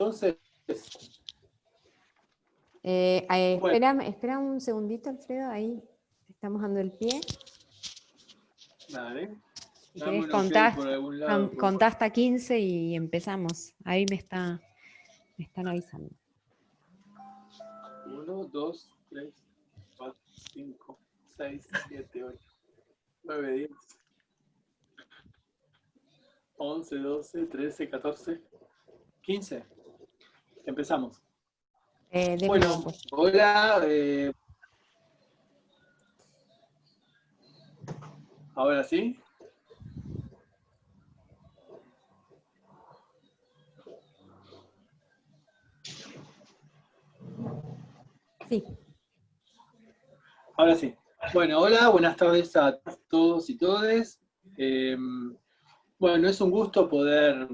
Entonces, espera un segundito, Alfredo, ahí estamos dando el pie. dale. Si Dame querés un ok por algún lado. contá hasta 15 y empezamos. Ahí me están avisando. 1, 2, 3, 4, 5, 6, 7, 8, 9, 10, 11, 12, 13, 14, 15. Empezamos. Bueno, Pues. hola. Ahora sí. Sí. Ahora sí. Bueno, hola, buenas tardes a todos y todes. Bueno, es un gusto poder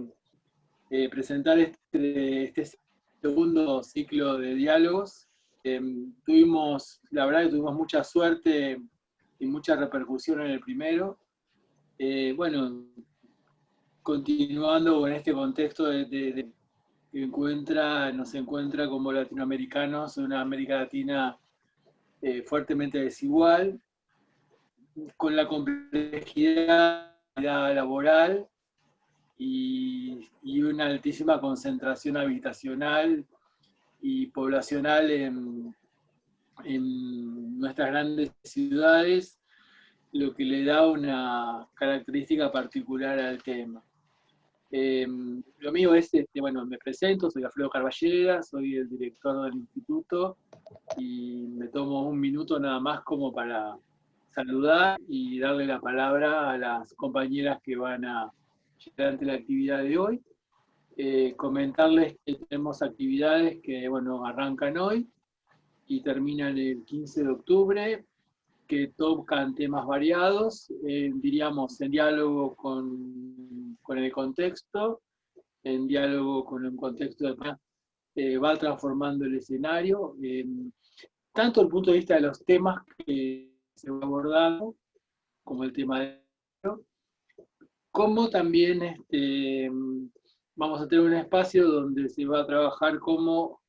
presentar este segundo ciclo de diálogos. La verdad que tuvimos mucha suerte y mucha repercusión en el primero. Bueno, continuando con este contexto nos encuentra como latinoamericanos en una América Latina fuertemente desigual, con la complejidad laboral y una altísima concentración habitacional y poblacional en nuestras grandes ciudades, lo que le da una característica particular al tema. Lo mío es, bueno, me presento, soy Alfredo Carballera, soy el director del instituto y me tomo un minuto nada más como para saludar y darle la palabra a las compañeras que van a llegar ante la actividad de hoy. Comentarles que tenemos actividades que, bueno, arrancan hoy y terminan el 15 de octubre, que tocan temas variados, diríamos, en diálogo con el contexto, en diálogo con el contexto va transformando el escenario, tanto desde el punto de vista de los temas que se van abordando, como el tema de como también vamos a tener un espacio donde se va a trabajar cómo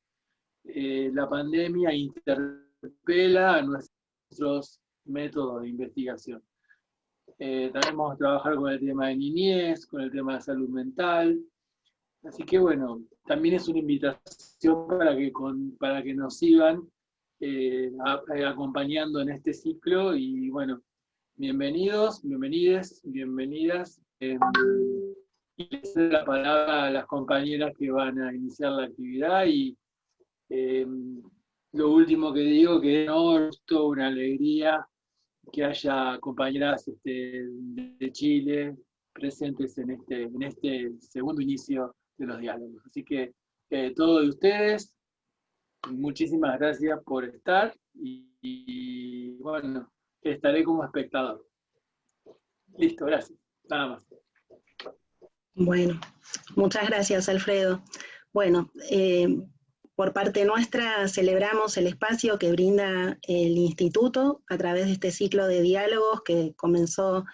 la pandemia interpela a nuestros métodos de investigación. También vamos a trabajar con el tema de niñez, con el tema de salud mental. Así que bueno, también es una invitación para que nos sigan acompañando en este ciclo y bueno, bienvenidos, bienvenides, bienvenidas. Y les doy la palabra a las compañeras que van a iniciar la actividad y lo último que digo que es una alegría que haya compañeras de Chile presentes en este segundo inicio de los diálogos. Así que todos de ustedes, muchísimas gracias por estar y bueno, estaré como espectador. Listo, gracias. Nada más. Bueno, muchas gracias, Alfredo. Bueno, por parte nuestra celebramos el espacio que brinda el Instituto a través de este ciclo de diálogos que comenzó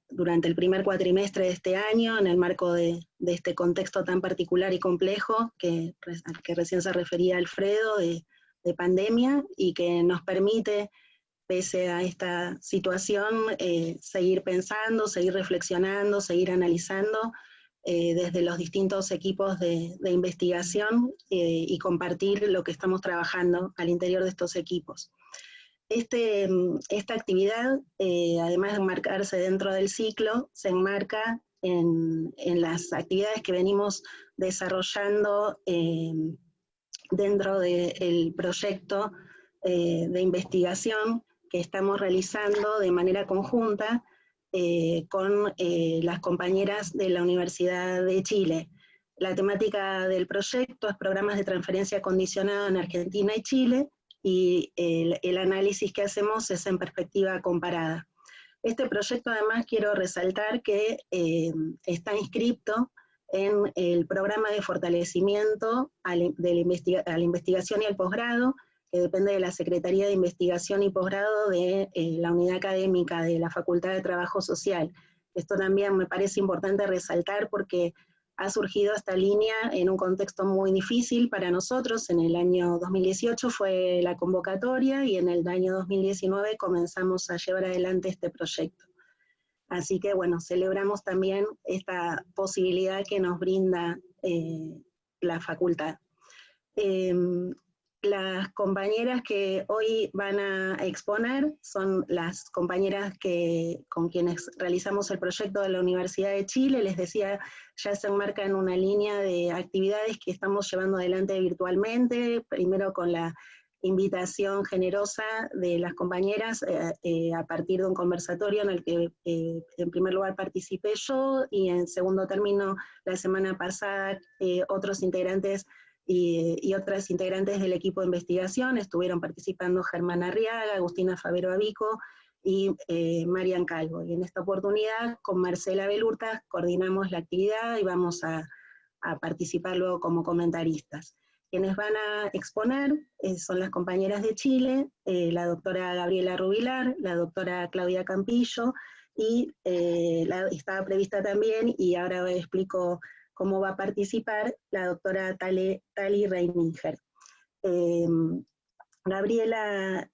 durante el primer cuatrimestre de este año en el marco de este contexto tan particular y complejo al que recién se refería Alfredo, de pandemia, y que nos permite, pese a esta situación, seguir pensando, seguir reflexionando, seguir analizando desde los distintos equipos de investigación y compartir lo que estamos trabajando al interior de estos equipos. Esta actividad, además de enmarcarse dentro del ciclo, se enmarca en las actividades que venimos desarrollando dentro del proyecto de investigación que estamos realizando de manera conjunta con las compañeras de la Universidad de Chile. La temática del proyecto es programas de transferencia condicionada en Argentina y Chile, y el análisis que hacemos es en perspectiva comparada. Este proyecto además quiero resaltar que está inscrito en el programa de fortalecimiento a la investigación y al posgrado, que depende de la Secretaría de Investigación y Posgrado de la Unidad Académica de la Facultad de Trabajo Social. Esto también me parece importante resaltar porque ha surgido esta línea en un contexto muy difícil para nosotros. En el año 2018 fue la convocatoria y en el año 2019 comenzamos a llevar adelante este proyecto. Así que bueno, celebramos también esta posibilidad que nos brinda la facultad. Las compañeras que hoy van a exponer son las compañeras con quienes realizamos el proyecto de la Universidad de Chile. Les decía, ya se enmarca en una línea de actividades que estamos llevando adelante virtualmente, primero con la invitación generosa de las compañeras a partir de un conversatorio en el que en primer lugar participé yo, y en segundo término la semana pasada otros integrantes y otras integrantes del equipo de investigación. Estuvieron participando Germán Arriaga, Agustina Favero Abico y Marian Calvo. Y en esta oportunidad, con Marcela Belurta, coordinamos la actividad y vamos a participar luego como comentaristas. Quienes van a exponer son las compañeras de Chile, la doctora Gabriela Rubilar, la doctora Claudia Campillo, y estaba prevista también, y ahora explico cómo va a participar, la doctora Tali Reininger. Gabriela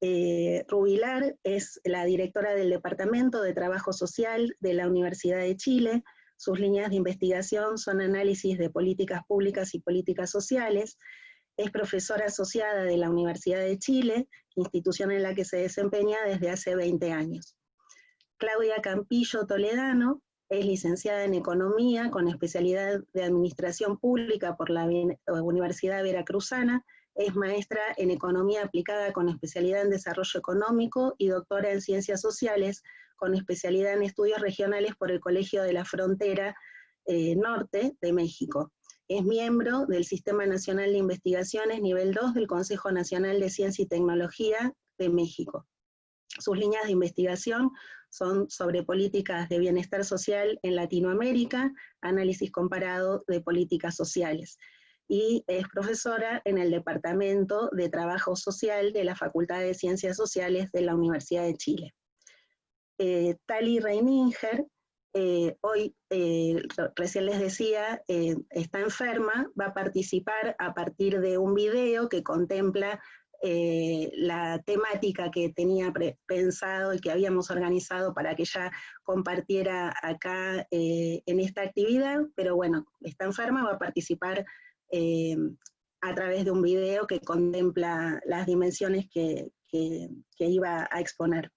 Rubilar es la directora del Departamento de Trabajo Social de la Universidad de Chile. Sus líneas de investigación son análisis de políticas públicas y políticas sociales. Es profesora asociada de la Universidad de Chile, institución en la que se desempeña desde hace 20 años. Claudia Campillo Toledano es licenciada en Economía con especialidad de Administración Pública por la Universidad Veracruzana, es maestra en Economía Aplicada con especialidad en Desarrollo Económico y doctora en Ciencias Sociales con especialidad en Estudios Regionales por el Colegio de la Frontera Norte de México. Es miembro del Sistema Nacional de Investigaciones Nivel 2 del Consejo Nacional de Ciencia y Tecnología de México. Sus líneas de investigación son sobre políticas de bienestar social en Latinoamérica, análisis comparado de políticas sociales. Y es profesora en el Departamento de Trabajo Social de la Facultad de Ciencias Sociales de la Universidad de Chile. Tali Reininger, hoy, recién les decía, está enferma, va a participar a partir de un video que contempla la temática que tenía pensado y que habíamos organizado para que ella compartiera acá en esta actividad, pero bueno, está enferma, va a participar a través de un video que contempla las dimensiones que iba a exponer.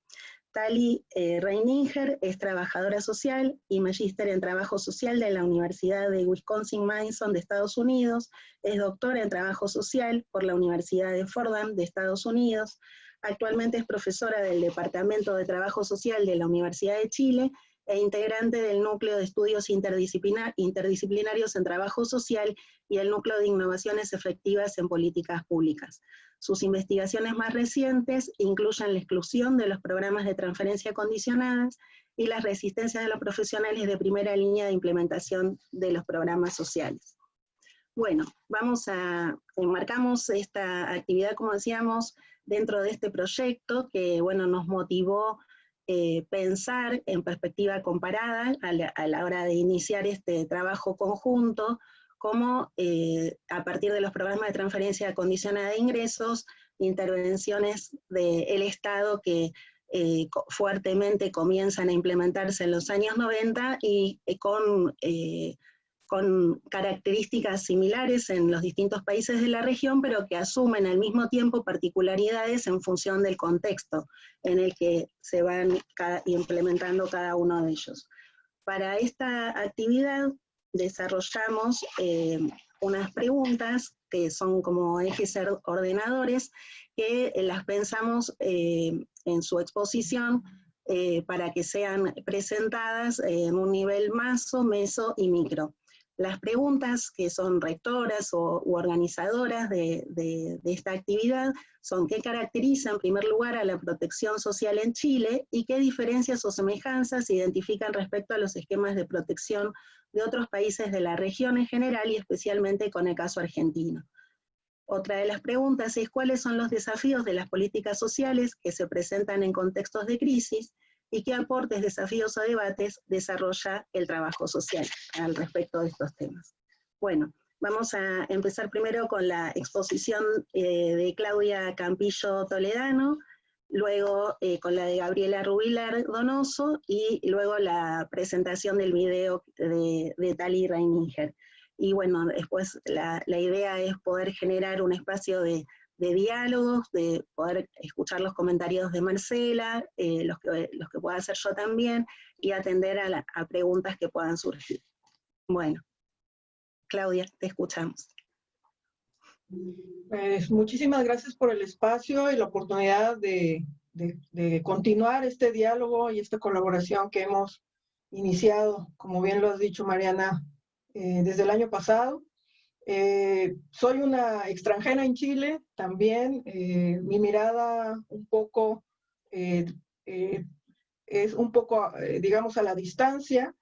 Tali Reininger es trabajadora social y magíster en trabajo social de la Universidad de Wisconsin-Madison de Estados Unidos, es doctora en trabajo social por la Universidad de Fordham de Estados Unidos, actualmente es profesora del Departamento de Trabajo Social de la Universidad de Chile e integrante del Núcleo de Estudios Interdisciplinarios en Trabajo Social y el Núcleo de Innovaciones Efectivas en Políticas Públicas. Sus investigaciones más recientes incluyen la exclusión de los programas de transferencia condicionadas y las resistencias de los profesionales de primera línea de implementación de los programas sociales. Bueno, enmarcamos esta actividad, como decíamos, dentro de este proyecto que, bueno, nos motivó pensar en perspectiva comparada a la hora de iniciar este trabajo conjunto, como a partir de los programas de transferencia condicionada de ingresos, intervenciones del Estado que fuertemente comienzan a implementarse en los años 90 y con características similares en los distintos países de la región, pero que asumen al mismo tiempo particularidades en función del contexto en el que se van implementando cada uno de ellos. Para esta actividad desarrollamos unas preguntas que son como ejes ordenadores, que las pensamos en su exposición para que sean presentadas en un nivel maso, meso y micro. Las preguntas que son rectoras u organizadoras de esta actividad son: ¿qué caracteriza en primer lugar a la protección social en Chile y qué diferencias o semejanzas se identifican respecto a los esquemas de protección de otros países de la región en general y especialmente con el caso argentino? Otra de las preguntas es: ¿cuáles son los desafíos de las políticas sociales que se presentan en contextos de crisis y qué aportes, desafíos o debates desarrolla el trabajo social al respecto de estos temas? Bueno, vamos a empezar primero con la exposición de Claudia Campillo Toledano, luego con la de Gabriela Rubilar Donoso y luego la presentación del video de Tali Reininger. Y bueno, después la idea es poder generar un espacio de diálogos, de poder escuchar los comentarios de Marcela, los que pueda hacer yo también, y atender a preguntas que puedan surgir. Bueno, Claudia, te escuchamos. Pues, muchísimas gracias por el espacio y la oportunidad de continuar este diálogo y esta colaboración que hemos iniciado, como bien lo has dicho, Mariana, desde el año pasado. Soy una extranjera en Chile también. Mi mirada un poco es un poco, digamos, a la distancia,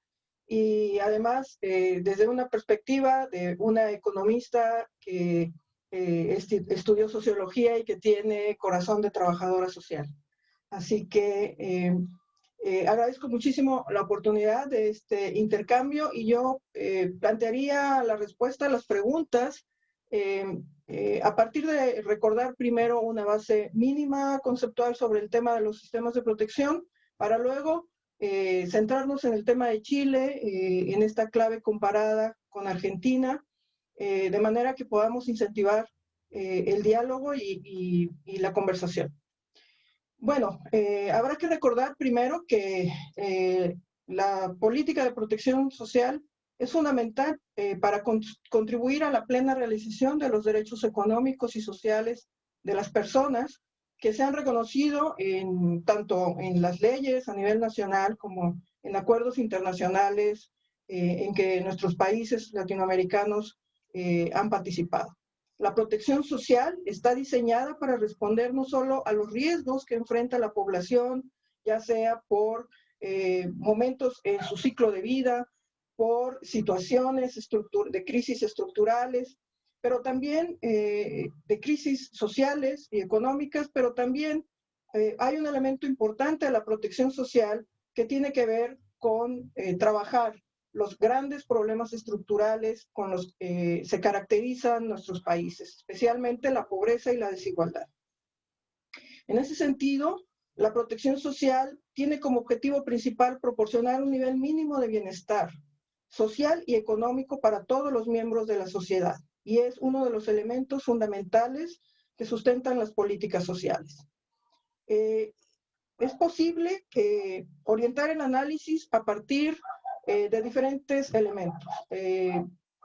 y además desde una perspectiva de una economista que estudió sociología y que tiene corazón de trabajadora social. Así que agradezco muchísimo la oportunidad de este intercambio, y yo plantearía la respuesta a las preguntas a partir de recordar primero una base mínima conceptual sobre el tema de los sistemas de protección, para luego centrarnos en el tema de Chile, en esta clave comparada con Argentina, de manera que podamos incentivar el diálogo y la conversación. Bueno, habrá que recordar primero que la política de protección social es fundamental para contribuir a la plena realización de los derechos económicos y sociales de las personas, que se han reconocido tanto en las leyes a nivel nacional como en acuerdos internacionales en que nuestros países latinoamericanos han participado. La protección social está diseñada para responder no solo a los riesgos que enfrenta la población, ya sea por momentos en su ciclo de vida, por situaciones de crisis estructurales, pero también de crisis sociales y económicas, pero también hay un elemento importante de la protección social que tiene que ver con trabajar los grandes problemas estructurales con los que se caracterizan nuestros países, especialmente la pobreza y la desigualdad. En ese sentido, la protección social tiene como objetivo principal proporcionar un nivel mínimo de bienestar social y económico para todos los miembros de la sociedad, y es uno de los elementos fundamentales que sustentan las políticas sociales. Es posible orientar el análisis a partir de diferentes elementos.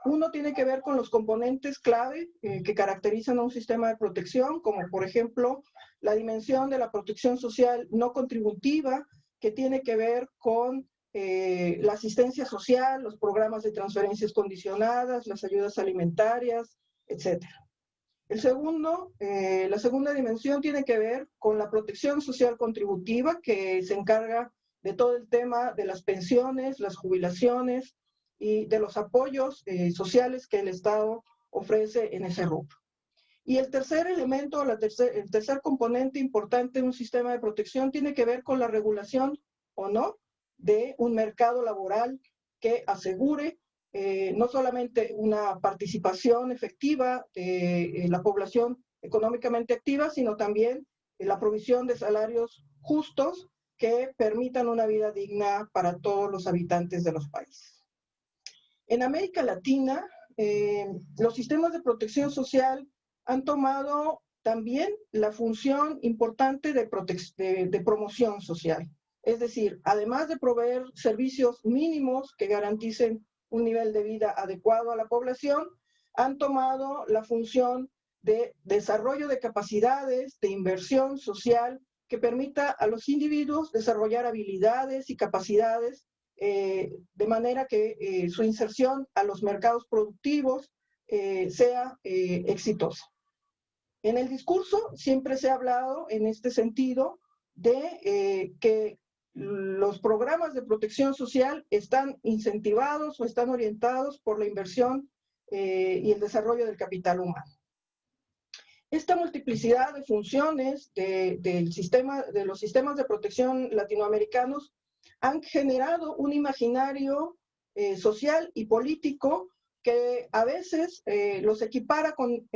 Uno tiene que ver con los componentes clave que caracterizan a un sistema de protección, como por ejemplo la dimensión de la protección social no contributiva, que tiene que ver con la asistencia social, los programas de transferencias condicionadas, las ayudas alimentarias, etc. La segunda dimensión tiene que ver con la protección social contributiva, que se encarga de todo el tema de las pensiones, las jubilaciones y de los apoyos sociales que el Estado ofrece en ese rubro. Y el tercer elemento, el tercer componente importante de un sistema de protección tiene que ver con la regulación o no de un mercado laboral que asegure no solamente una participación efectiva de la población económicamente activa, sino también la provisión de salarios justos que permitan una vida digna para todos los habitantes de los países. En América Latina, los sistemas de protección social han tomado también la función importante de promoción social. Es decir, además de proveer servicios mínimos que garanticen un nivel de vida adecuado a la población, han tomado la función de desarrollo de capacidades, de inversión social, que permita a los individuos desarrollar habilidades y capacidades de manera que su inserción a los mercados productivos sea exitosa. En el discurso siempre se ha hablado en este sentido de que los programas de protección social están incentivados o están orientados por la inversión y el desarrollo del capital humano. Esta multiplicidad de funciones de los sistemas de protección latinoamericanos han generado un imaginario social y político que a veces los equipara con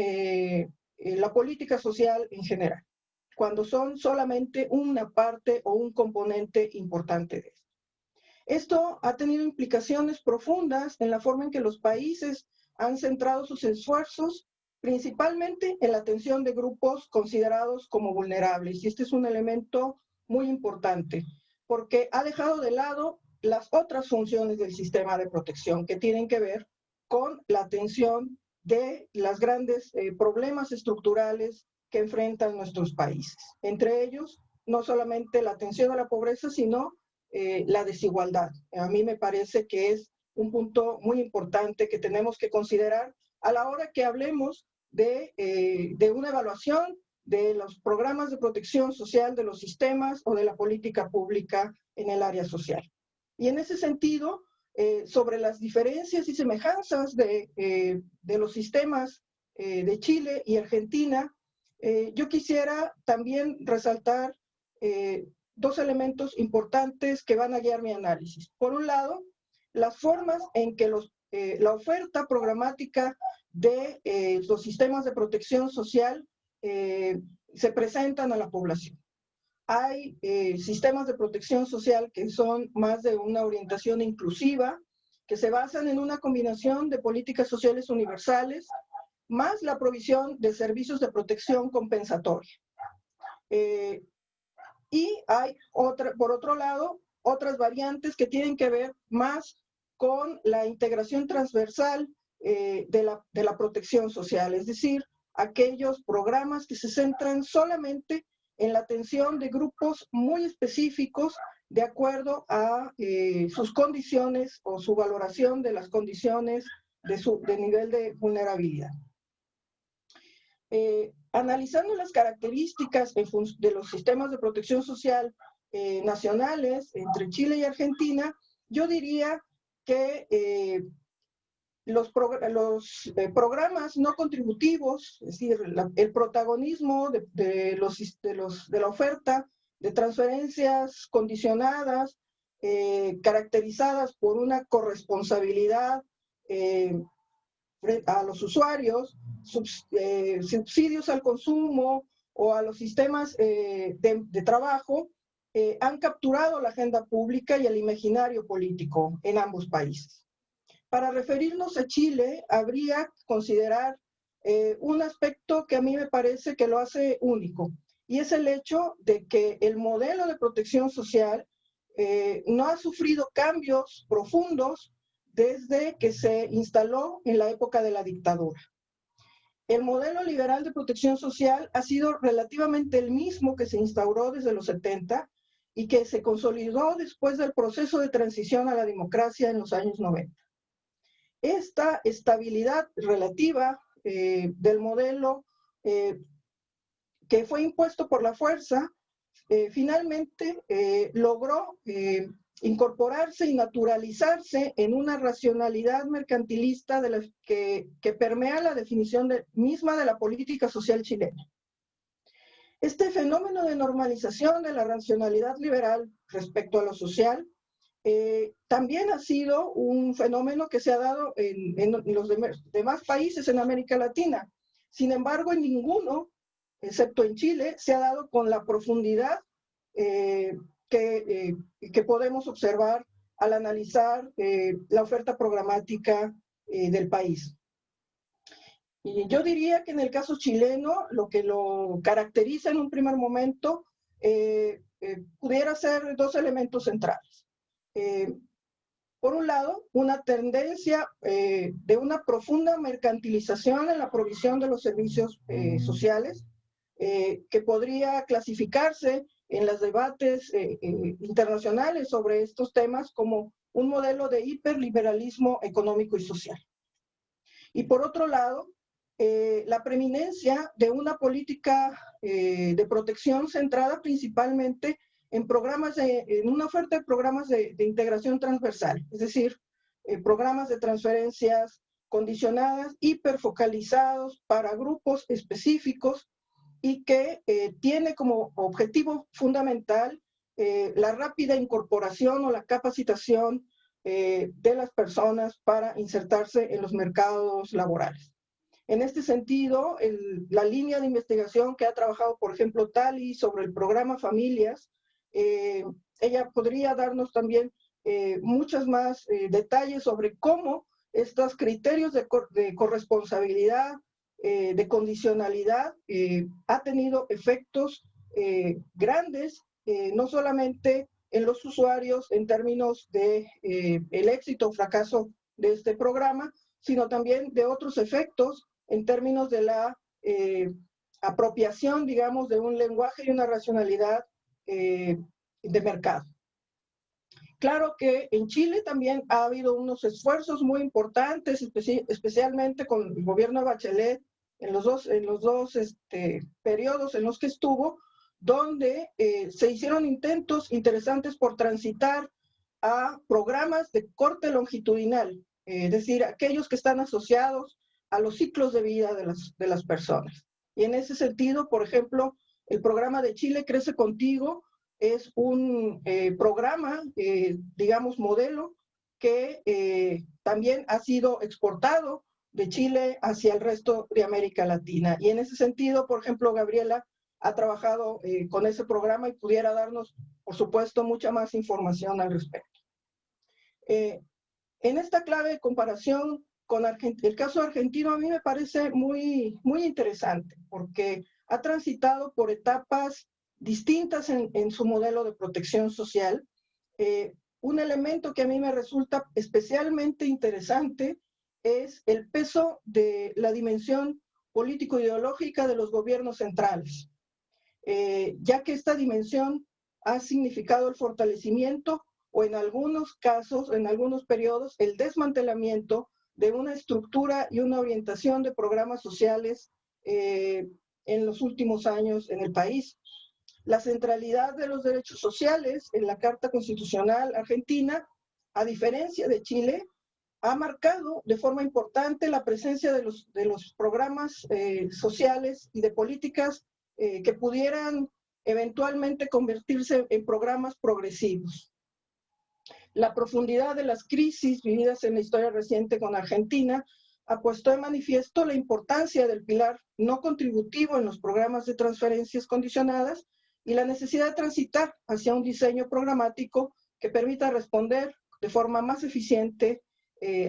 la política social en general, cuando son solamente una parte o un componente importante de esto. Esto ha tenido implicaciones profundas en la forma en que los países han centrado sus esfuerzos, principalmente en la atención de grupos considerados como vulnerables. Y este es un elemento muy importante, porque ha dejado de lado las otras funciones del sistema de protección que tienen que ver con la atención de los grandes problemas estructurales que enfrentan nuestros países. Entre ellos, no solamente la atención a la pobreza, sino la desigualdad. A mí me parece que es un punto muy importante que tenemos que considerar a la hora que hablemos de una evaluación de los programas de protección social, de los sistemas o de la política pública en el área social. Y en ese sentido, sobre las diferencias y semejanzas de los sistemas de Chile y Argentina, yo quisiera también resaltar dos elementos importantes que van a guiar mi análisis. Por un lado, las formas en que la oferta programática de los sistemas de protección social se presentan a la población. Hay sistemas de protección social que son más de una orientación inclusiva, que se basan en una combinación de políticas sociales universales, más la provisión de servicios de protección compensatoria. Y hay, por otro lado, otras variantes que tienen que ver más con la integración transversal de la protección social, es decir, aquellos programas que se centran solamente en la atención de grupos muy específicos de acuerdo a sus condiciones o su valoración de las condiciones de nivel de vulnerabilidad. Analizando las características de los sistemas de protección social nacionales entre Chile y Argentina, yo diría que los programas no contributivos, es decir, el protagonismo de la oferta de transferencias condicionadas, caracterizadas por una corresponsabilidad a los usuarios, subsidios al consumo o a los sistemas de trabajo, han capturado la agenda pública y el imaginario político en ambos países. Para referirnos a Chile, habría que considerar un aspecto que a mí me parece que lo hace único, y es el hecho de que el modelo de protección social no ha sufrido cambios profundos desde que se instaló en la época de la dictadura. El modelo liberal de protección social ha sido relativamente el mismo que se instauró desde los 70 y que se consolidó después del proceso de transición a la democracia en los años 90. Esta estabilidad relativa del modelo que fue impuesto por la fuerza, finalmente logró incorporarse y naturalizarse en una racionalidad mercantilista que permea la definición misma de la política social chilena. Este fenómeno de normalización de la racionalidad liberal respecto a lo social también ha sido un fenómeno que se ha dado en los demás países en América Latina. Sin embargo, en ninguno, excepto en Chile, se ha dado con la profundidad que podemos observar al analizar la oferta programática del país. Y yo diría que en el caso chileno, lo que lo caracteriza en un primer momento pudiera ser dos elementos centrales. Por un lado, una tendencia de una profunda mercantilización en la provisión de los servicios sociales, que podría clasificarse en los debates internacionales sobre estos temas como un modelo de hiperliberalismo económico y social. Y por otro lado, la preeminencia de una política de protección centrada principalmente en una oferta de programas de integración transversal, es decir, programas de transferencias condicionadas, hiperfocalizados para grupos específicos y que tiene como objetivo fundamental la rápida incorporación o la capacitación de las personas para insertarse en los mercados laborales. En este sentido, la línea de investigación que ha trabajado, por ejemplo, Tali sobre el programa Familias, ella podría darnos también muchos más detalles sobre cómo estos criterios de corresponsabilidad, de condicionalidad, ha tenido efectos grandes, no solamente en los usuarios en términos de el éxito o fracaso de este programa, sino también de otros efectos en términos de la apropiación, digamos, de un lenguaje y una racionalidad de mercado. Claro que en Chile también ha habido unos esfuerzos muy importantes, especialmente con el gobierno de Bachelet, en los dos periodos en los que estuvo, donde se hicieron intentos interesantes por transitar a programas de corte longitudinal, es decir, aquellos que están asociados a los ciclos de vida de las personas. Y en ese sentido, por ejemplo, el programa de Chile Crece Contigo es un programa, digamos, modelo, que también ha sido exportado de Chile hacia el resto de América Latina. Y en ese sentido, por ejemplo, Gabriela ha trabajado con ese programa y pudiera darnos, por supuesto, mucha más información al respecto. En esta clave de comparación con el caso argentino, a mí me parece muy, muy interesante, porque ha transitado por etapas distintas en su modelo de protección social. Un elemento que a mí me resulta especialmente interesante es el peso de la dimensión político-ideológica de los gobiernos centrales, ya que esta dimensión ha significado el fortalecimiento o en algunos casos, en algunos periodos, el desmantelamiento de una estructura y una orientación de programas sociales en los últimos años en el país. La centralidad de los derechos sociales en la Carta Constitucional Argentina, a diferencia de Chile, ha marcado de forma importante la presencia de los programas sociales y de políticas que pudieran eventualmente convertirse en programas progresivos. La profundidad de las crisis vividas en la historia reciente con Argentina ha puesto de manifiesto la importancia del pilar no contributivo en los programas de transferencias condicionadas y la necesidad de transitar hacia un diseño programático que permita responder de forma más eficiente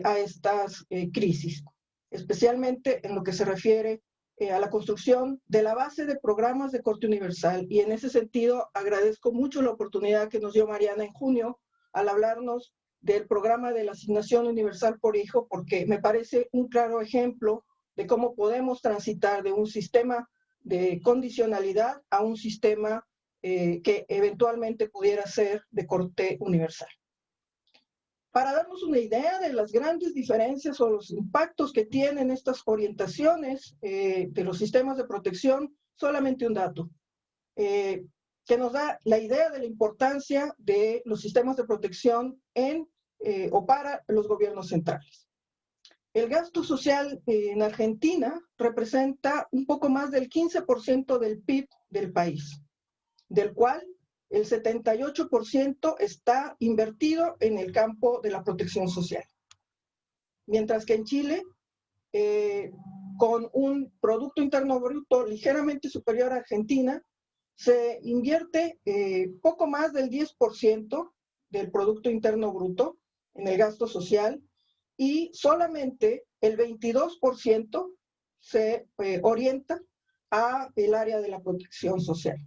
a estas crisis, especialmente en lo que se refiere a la construcción de la base de programas de corte universal. Y en ese sentido agradezco mucho la oportunidad que nos dio Mariana en junio al hablarnos del programa de la asignación universal por hijo, porque me parece un claro ejemplo de cómo podemos transitar de un sistema de condicionalidad a un sistema que eventualmente pudiera ser de corte universal. Para darnos una idea de las grandes diferencias o los impactos que tienen estas orientaciones de los sistemas de protección, solamente un dato que nos da la idea de la importancia de los sistemas de protección o para los gobiernos centrales. El gasto social en Argentina representa un poco más del 15% del PIB del país, del cual el 78% está invertido en el campo de la protección social. Mientras que en Chile, con un Producto Interno Bruto ligeramente superior a Argentina, se invierte poco más del 10% del Producto Interno Bruto en el gasto social y solamente el 22% se orienta a el área de la protección social.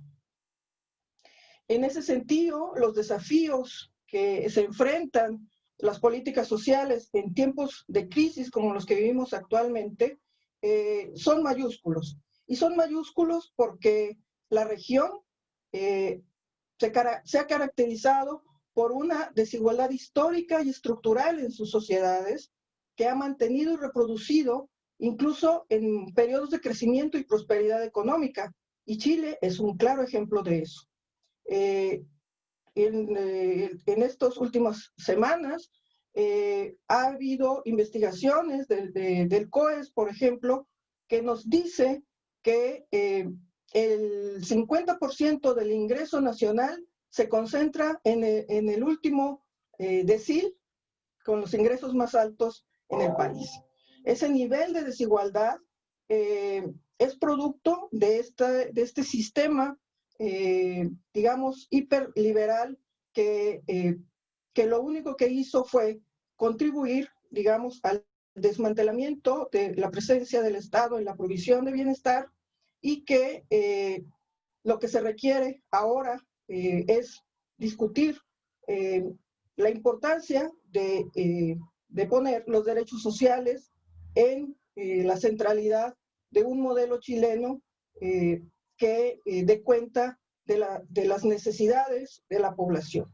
En ese sentido, los desafíos que se enfrentan las políticas sociales en tiempos de crisis como los que vivimos actualmente son mayúsculos. Y son mayúsculos porque la región se ha caracterizado por una desigualdad histórica y estructural en sus sociedades que ha mantenido y reproducido incluso en periodos de crecimiento y prosperidad económica. Y Chile es un claro ejemplo de eso. En estas últimas semanas ha habido investigaciones del COES, por ejemplo, que nos dice que el 50% del ingreso nacional se concentra en el último decil los ingresos más altos en el país. Ese nivel de desigualdad es producto de este sistema, digamos, hiperliberal que lo único que hizo fue contribuir, digamos, al desmantelamiento de la presencia del Estado en la provisión de bienestar, y que lo que se requiere ahora es discutir la importancia de poner los derechos sociales en la centralidad de un modelo chileno que dé cuenta de las necesidades de la población.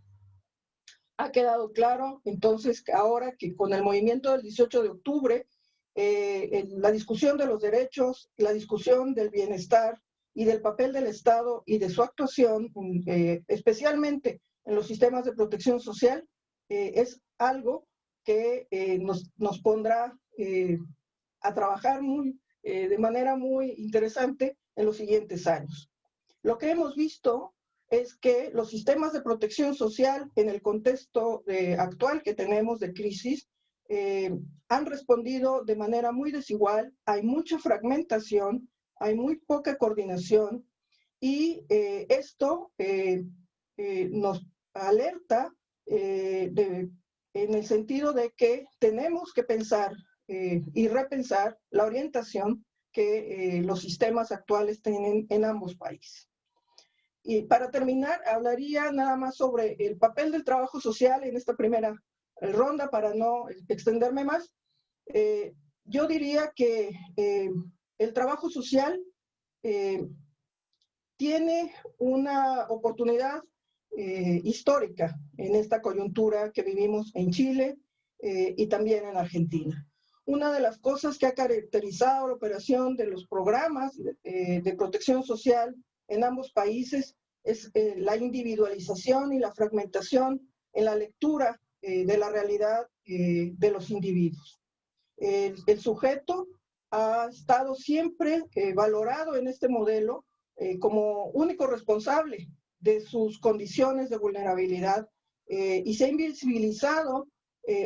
Ha quedado claro entonces ahora que con el movimiento del 18 de octubre, la discusión de los derechos, la discusión del bienestar y del papel del Estado y de su actuación, especialmente en los sistemas de protección social, es algo que nos pondrá a trabajar de manera muy interesante en los siguientes años. Lo que hemos visto es que los sistemas de protección social en el contexto actual que tenemos de crisis han respondido de manera muy desigual, hay mucha fragmentación, hay muy poca coordinación, y esto nos alerta en el sentido de que tenemos que pensar y repensar la orientación que los sistemas actuales tienen en ambos países. Y para terminar, hablaría nada más sobre el papel del trabajo social en esta primera ronda, para no extenderme más. Yo diría que el trabajo social tiene una oportunidad histórica en esta coyuntura que vivimos en Chile y también en Argentina. Una de las cosas que ha caracterizado la operación de los programas de protección social en ambos países es la individualización y la fragmentación en la lectura de la realidad de los individuos. El sujeto ha estado siempre valorado en este modelo como único responsable de sus condiciones de vulnerabilidad y se ha invisibilizado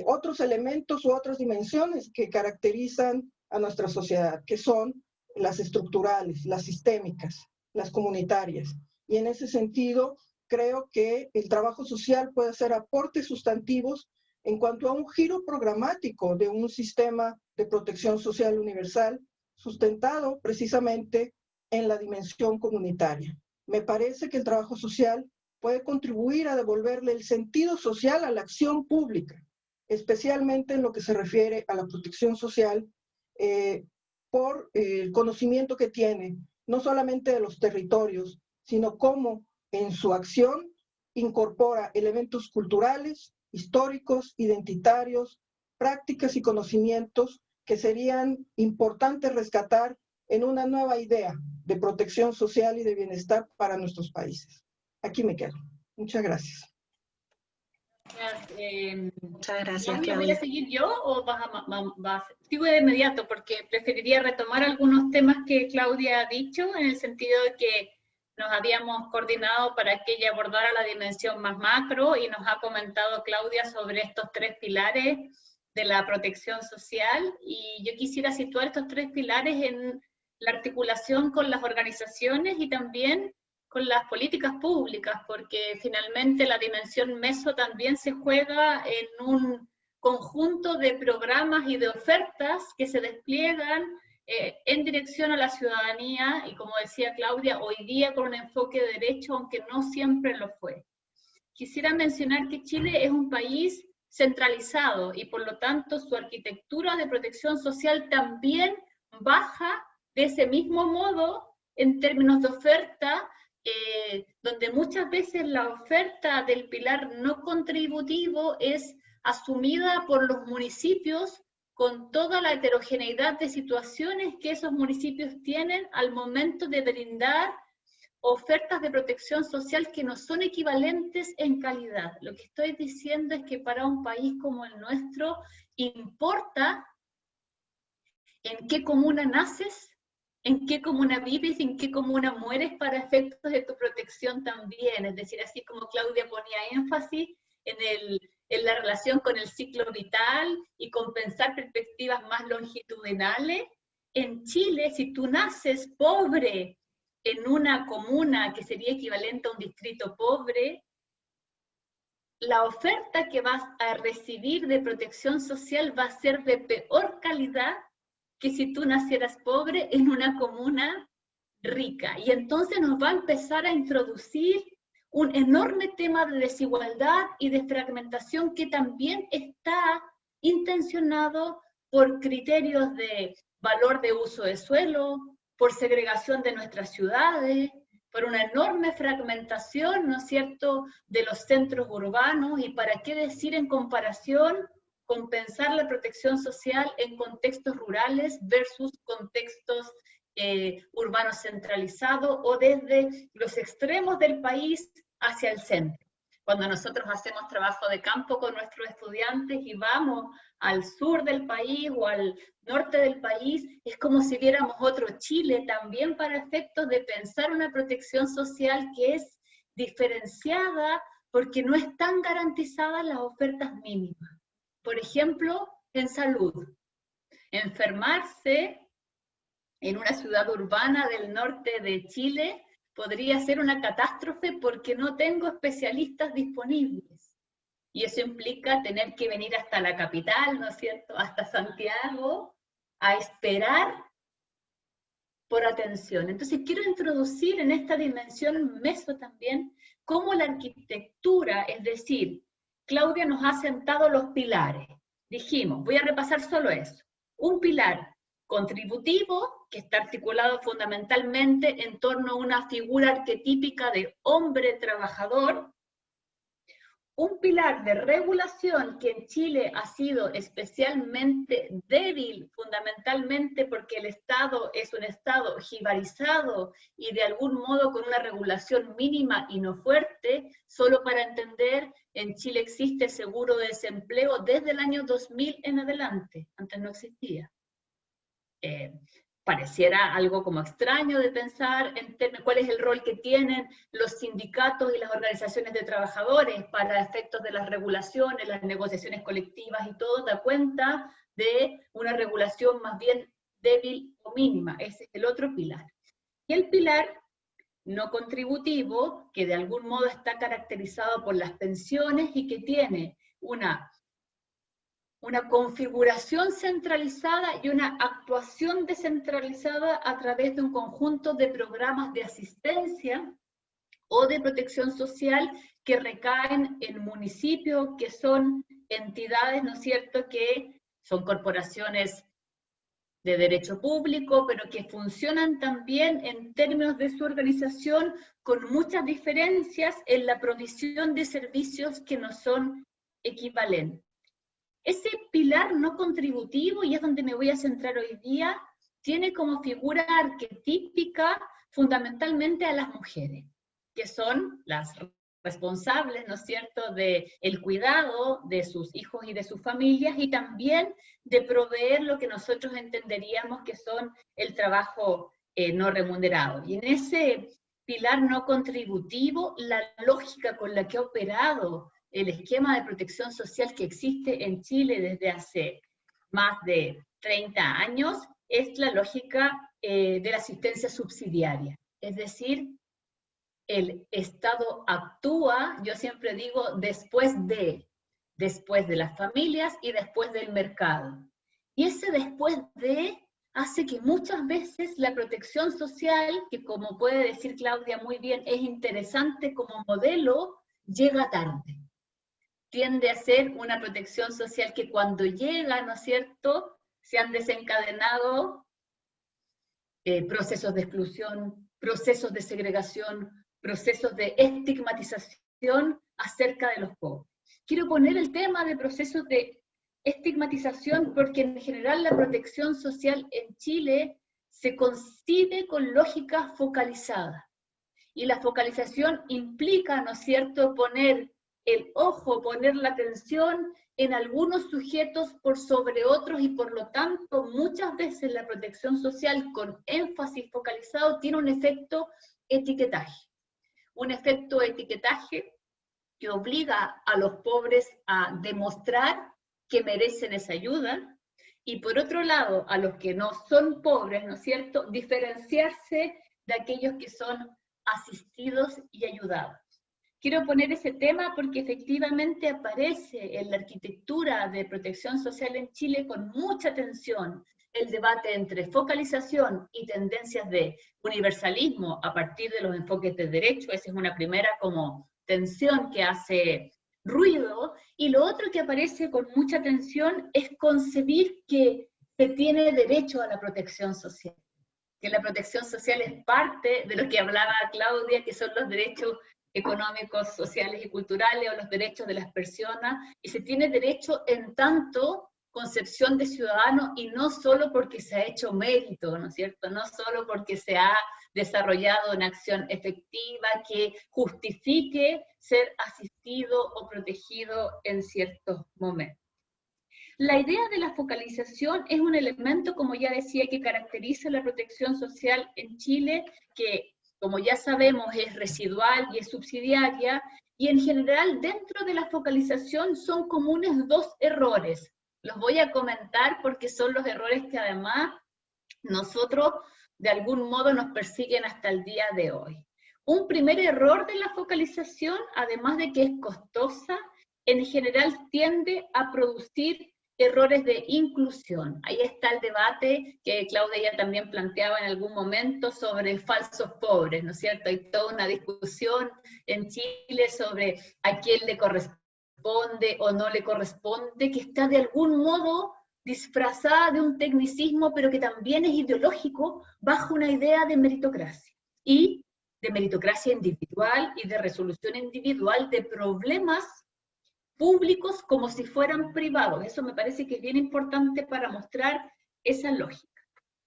otros elementos u otras dimensiones que caracterizan a nuestra sociedad, que son las estructurales, las sistémicas, las comunitarias. Y en ese sentido, creo que el trabajo social puede hacer aportes sustantivos en cuanto a un giro programático de un sistema de protección social universal sustentado precisamente en la dimensión comunitaria. Me parece que el trabajo social puede contribuir a devolverle el sentido social a la acción pública, especialmente en lo que se refiere a la protección social, por el conocimiento que tiene, no solamente de los territorios, sino cómo en su acción incorpora elementos culturales, históricos, identitarios, prácticas y conocimientos que serían importantes rescatar en una nueva idea de protección social y de bienestar para nuestros países. Aquí me quedo. Muchas gracias. Muchas gracias, Claudia. Claudia. ¿Voy a seguir yo o sigo de inmediato? Porque preferiría retomar algunos temas que Claudia ha dicho, en el sentido de que nos habíamos coordinado para que ella abordara la dimensión más macro, y nos ha comentado Claudia sobre estos 3 pilares de la protección social, y yo quisiera situar estos 3 pilares en la articulación con las organizaciones y también con las políticas públicas, porque finalmente la dimensión meso también se juega en un conjunto de programas y de ofertas que se despliegan en dirección a la ciudadanía, y como decía Claudia, hoy día con un enfoque de derecho, aunque no siempre lo fue. Quisiera mencionar que Chile es un país centralizado y por lo tanto su arquitectura de protección social también baja de ese mismo modo en términos de oferta, donde muchas veces la oferta del pilar no contributivo es asumida por los municipios con toda la heterogeneidad de situaciones que esos municipios tienen al momento de brindar ofertas de protección social que no son equivalentes en calidad. Lo que estoy diciendo es que para un país como el nuestro importa en qué comuna naces, en qué comuna vives y en qué comuna mueres para efectos de tu protección también. Es decir, así como Claudia ponía énfasis en en la relación con el ciclo vital y con pensar perspectivas más longitudinales. En Chile, si tú naces pobre en una comuna que sería equivalente a un distrito pobre, la oferta que vas a recibir de protección social va a ser de peor calidad que si tú nacieras pobre en una comuna rica. Y entonces nos va a empezar a introducir un enorme tema de desigualdad y de fragmentación que también está intencionado por criterios de valor de uso de suelo, por segregación de nuestras ciudades, por una enorme fragmentación, ¿no es cierto?, de los centros urbanos, y para qué decir en comparación con pensar la protección social en contextos rurales versus contextos urbanos centralizados o desde los extremos del país hacia el centro. Cuando nosotros hacemos trabajo de campo con nuestros estudiantes y vamos al sur del país o al norte del país, es como si viéramos otro Chile también para efectos de pensar una protección social que es diferenciada porque no están garantizadas las ofertas mínimas. Por ejemplo, en salud. Enfermarse en una ciudad urbana del norte de Chile podría ser una catástrofe porque no tengo especialistas disponibles. Y eso implica tener que venir hasta la capital, ¿no es cierto?, hasta Santiago, a esperar por atención. Entonces quiero introducir en esta dimensión meso también cómo la arquitectura, es decir, Claudia nos ha sentado los pilares. Dijimos, voy a repasar solo eso. Un pilar contributivo, que está articulado fundamentalmente en torno a una figura arquetípica de hombre trabajador. Un pilar de regulación que en Chile ha sido especialmente débil, fundamentalmente porque el Estado es un Estado jibarizado y de algún modo con una regulación mínima y no fuerte. Solo para entender, en Chile existe seguro de desempleo desde el año 2000 en adelante, antes no existía. Pareciera algo como extraño de pensar en cuál es el rol que tienen los sindicatos y las organizaciones de trabajadores para efectos de las regulaciones, las negociaciones colectivas y todo, da cuenta de una regulación más bien débil o mínima. Ese es el otro pilar. Y el pilar no contributivo, que de algún modo está caracterizado por las pensiones y que tiene una configuración centralizada y una actuación descentralizada a través de un conjunto de programas de asistencia o de protección social que recaen en municipios, que son entidades, ¿no es cierto?, que son corporaciones de derecho público, pero que funcionan también en términos de su organización con muchas diferencias en la provisión de servicios que no son equivalentes. Ese pilar no contributivo, y es donde me voy a centrar hoy día, tiene como figura arquetípica fundamentalmente a las mujeres, que son las responsables, ¿no es cierto?, del cuidado de sus hijos y de sus familias, y también de proveer lo que nosotros entenderíamos que son el trabajo no remunerado. Y en ese pilar no contributivo, la lógica con la que ha operado el esquema de protección social que existe en Chile desde hace más de 30 años es la lógica de la asistencia subsidiaria. Es decir, el Estado actúa, yo siempre digo, después de las familias y después del mercado. Y ese después de hace que muchas veces la protección social, que como puede decir Claudia muy bien, es interesante como modelo, llega tarde. Tiende a ser una protección social que cuando llega, ¿no es cierto?, se han desencadenado procesos de exclusión, procesos de segregación, procesos de estigmatización acerca de los pobres. Quiero poner el tema de procesos de estigmatización porque en general la protección social en Chile se concibe con lógica focalizada. Y la focalización implica, ¿no es cierto?, poner el ojo, poner la atención en algunos sujetos por sobre otros, y por lo tanto muchas veces la protección social con énfasis focalizado tiene un efecto etiquetaje. Un efecto etiquetaje que obliga a los pobres a demostrar que merecen esa ayuda, y por otro lado, a los que no son pobres, ¿no es cierto?, diferenciarse de aquellos que son asistidos y ayudados. Quiero poner ese tema porque efectivamente aparece en la arquitectura de protección social en Chile con mucha atención el debate entre focalización y tendencias de universalismo a partir de los enfoques de derecho. Esa es una primera como tensión que hace ruido, y lo otro que aparece con mucha tensión es concebir que se tiene derecho a la protección social, que la protección social es parte de lo que hablaba Claudia, que son los derechos económicos, sociales y culturales, o los derechos de las personas, y se tiene derecho en tanto concepción de ciudadano, y no solo porque se ha hecho mérito, ¿no es cierto?, no solo porque se ha desarrollado una acción efectiva que justifique ser asistido o protegido en ciertos momentos. La idea de la focalización es un elemento, como ya decía, que caracteriza la protección social en Chile, que, como ya sabemos, es residual y es subsidiaria, y en general dentro de la focalización son comunes dos errores. Los voy a comentar porque son los errores que además nosotros de algún modo nos persiguen hasta el día de hoy. Un primer error de la focalización, además de que es costosa, en general tiende a producir errores de inclusión. Ahí está el debate que Claudia ya también planteaba en algún momento sobre falsos pobres, ¿no es cierto? Hay toda una discusión en Chile sobre a quién le corresponde o no le corresponde, que está de algún modo disfrazada de un tecnicismo, pero que también es ideológico, bajo una idea de meritocracia, y de meritocracia individual y de resolución individual de problemas públicos como si fueran privados. Eso me parece que es bien importante para mostrar esa lógica.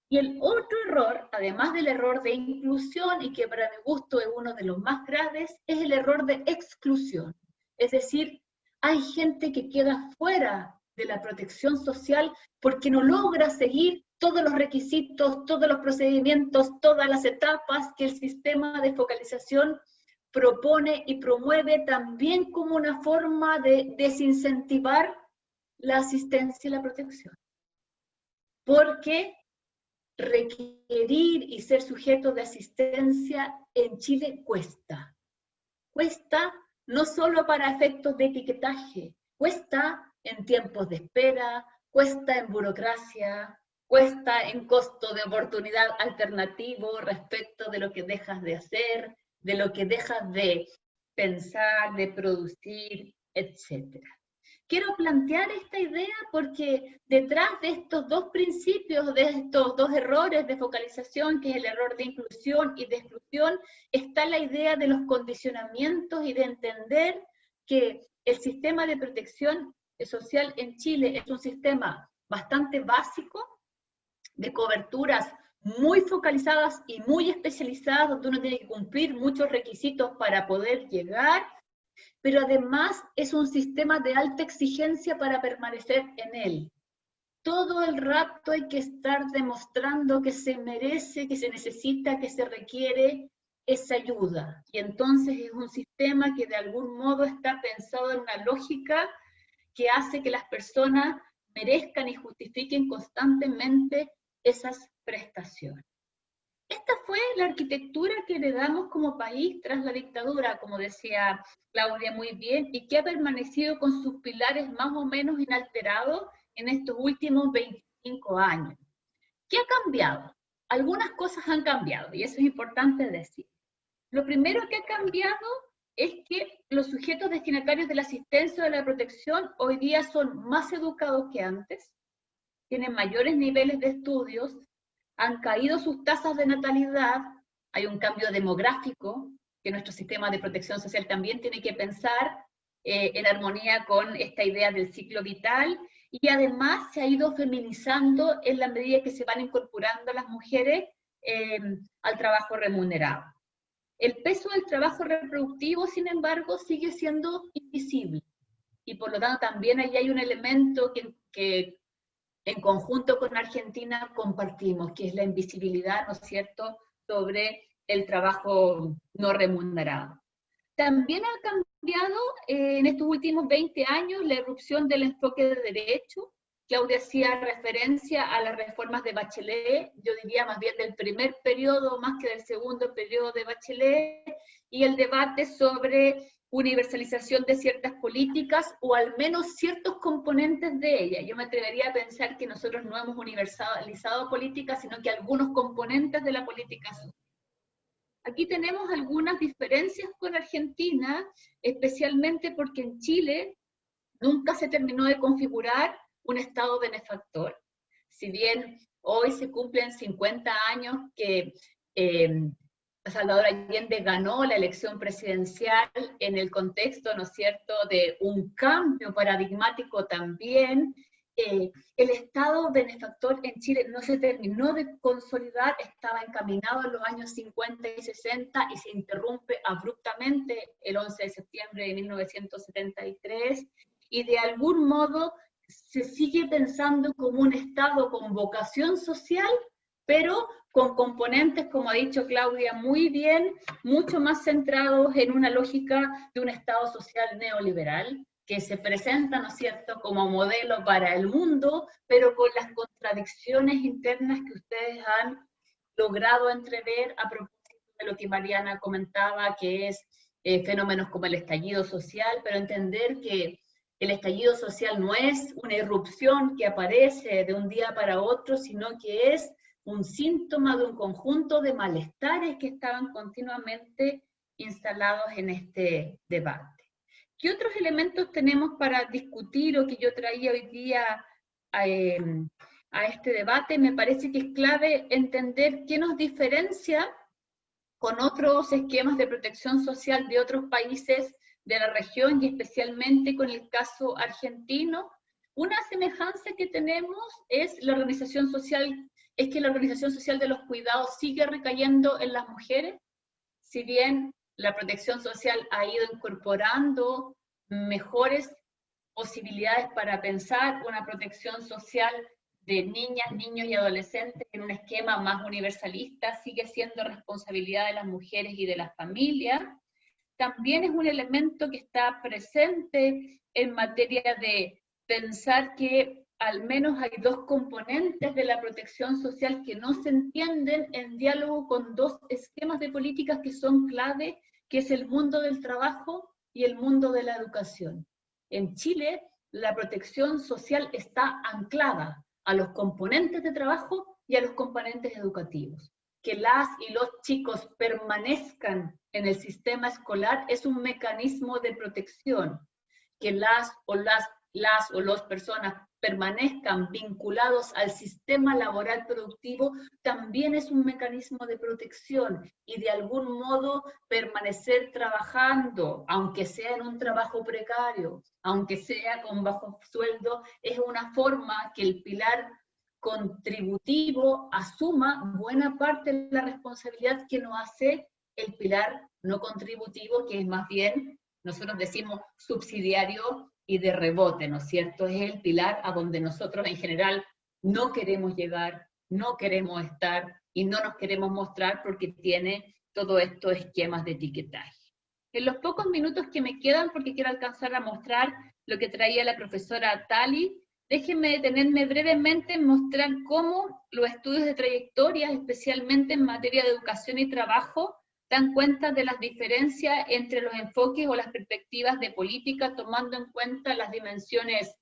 Y el otro error, además del error de inclusión, y que para mi gusto es uno de los más graves, es el error de exclusión. Es decir, hay gente que queda fuera de la protección social porque no logra seguir todos los requisitos, todos los procedimientos, todas las etapas que el sistema de focalización propone y promueve, también como una forma de desincentivar la asistencia y la protección. Porque requerir y ser sujeto de asistencia en Chile cuesta. Cuesta no solo para efectos de etiquetaje, cuesta en tiempos de espera, cuesta en burocracia, cuesta en costo de oportunidad alternativo respecto de lo que dejas de hacer, de lo que dejas de pensar, de producir, etc. Quiero plantear esta idea porque detrás de estos dos principios, de estos dos errores de focalización, que es el error de inclusión y de exclusión, está la idea de los condicionamientos y de entender que el sistema de protección social en Chile es un sistema bastante básico, de coberturas muy focalizadas y muy especializadas, donde uno tiene que cumplir muchos requisitos para poder llegar, pero además es un sistema de alta exigencia para permanecer en él. Todo el rato hay que estar demostrando que se merece, que se necesita, que se requiere esa ayuda. Y entonces es un sistema que de algún modo está pensado en una lógica que hace que las personas merezcan y justifiquen constantemente esas prestaciones. Esta fue la arquitectura que heredamos como país tras la dictadura, como decía Claudia muy bien, y que ha permanecido con sus pilares más o menos inalterados en estos últimos 25 años. ¿Qué ha cambiado? Algunas cosas han cambiado, y eso es importante decir. Lo primero que ha cambiado es que los sujetos destinatarios de la asistencia o de la protección hoy día son más educados que antes, tienen mayores niveles de estudios, han caído sus tasas de natalidad, hay un cambio demográfico que nuestro sistema de protección social también tiene que pensar en armonía con esta idea del ciclo vital, y además se ha ido feminizando en la medida que se van incorporando las mujeres al trabajo remunerado. El peso del trabajo reproductivo, sin embargo, sigue siendo invisible, y por lo tanto también ahí hay un elemento que en conjunto con Argentina compartimos, que es la invisibilidad, ¿no es cierto?, sobre el trabajo no remunerado. También ha cambiado en estos últimos 20 años? La irrupción del enfoque de derecho. Claudia hacía referencia a las reformas de Bachelet, yo diría más bien del primer periodo más que del segundo periodo de Bachelet, y el debate sobre universalización de ciertas políticas, o al menos ciertos componentes de ellas. Yo me atrevería a pensar que nosotros no hemos universalizado políticas, sino que algunos componentes de la política social. Aquí tenemos algunas diferencias con Argentina, especialmente porque en Chile nunca se terminó de configurar un Estado benefactor. Si bien hoy se cumplen 50 años que Salvador Allende ganó la elección presidencial en el contexto, ¿no es cierto?, de un cambio paradigmático también, el Estado benefactor en Chile no se terminó de consolidar, estaba encaminado en los años 50 y 60 y se interrumpe abruptamente el 11 de septiembre de 1973, y de algún modo se sigue pensando como un Estado con vocación social, pero con componentes, como ha dicho Claudia muy bien, mucho más centrados en una lógica de un Estado social neoliberal, que se presenta, ¿no es cierto?, como modelo para el mundo, pero con las contradicciones internas que ustedes han logrado entrever a propósito de lo que Mariana comentaba, que es fenómenos como el estallido social, pero entender que el estallido social no es una irrupción que aparece de un día para otro, sino que es un síntoma de un conjunto de malestares que estaban continuamente instalados en este debate. ¿Qué otros elementos tenemos para discutir o que yo traía hoy día a este debate? Me parece que es clave entender qué nos diferencia con otros esquemas de protección social de otros países de la región y especialmente con el caso argentino. Una semejanza que tenemos es la organización social, es que la organización social de los cuidados sigue recayendo en las mujeres, si bien la protección social ha ido incorporando mejores posibilidades para pensar una protección social de niñas, niños y adolescentes en un esquema más universalista, sigue siendo responsabilidad de las mujeres y de las familias. También es un elemento que está presente en materia de pensar que al menos hay dos componentes de la protección social que no se entienden en diálogo con dos esquemas de políticas que son clave, que es el mundo del trabajo y el mundo de la educación. En Chile, la protección social está anclada a los componentes de trabajo y a los componentes educativos. Que las y los chicos permanezcan en el sistema escolar es un mecanismo de protección. Que las o las personas permanezcan vinculados al sistema laboral productivo también es un mecanismo de protección, y de algún modo permanecer trabajando, aunque sea en un trabajo precario, aunque sea con bajo sueldo, es una forma que el pilar contributivo asuma buena parte de la responsabilidad que no hace el pilar no contributivo, que es más bien, nosotros decimos, subsidiario y de rebote, ¿no es cierto? Es el pilar a donde nosotros en general no queremos llegar, no queremos estar y no nos queremos mostrar porque tiene todos estos esquemas de etiquetaje. En los pocos minutos que me quedan, porque quiero alcanzar a mostrar lo que traía la profesora Tali, déjenme detenerme brevemente en mostrar cómo los estudios de trayectoria, especialmente en materia de educación y trabajo, dan cuenta de las diferencias entre los enfoques o las perspectivas de política, tomando en cuenta las dimensiones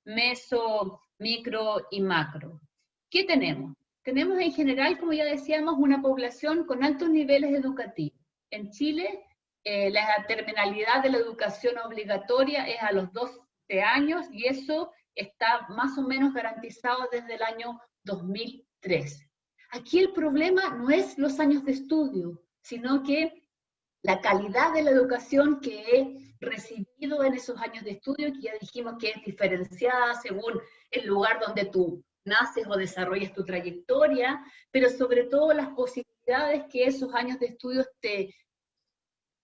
meso, micro y macro. ¿Qué tenemos? Tenemos en general, como ya decíamos, una población con altos niveles educativos. En Chile, la terminalidad de la educación obligatoria es a los 12 años, y eso está más o menos garantizado desde el año 2013. Aquí el problema no es los años de estudio, sino que la calidad de la educación que he recibido en esos años de estudio, que ya dijimos que es diferenciada según el lugar donde tú naces o desarrollas tu trayectoria, pero sobre todo las posibilidades que esos años de estudios te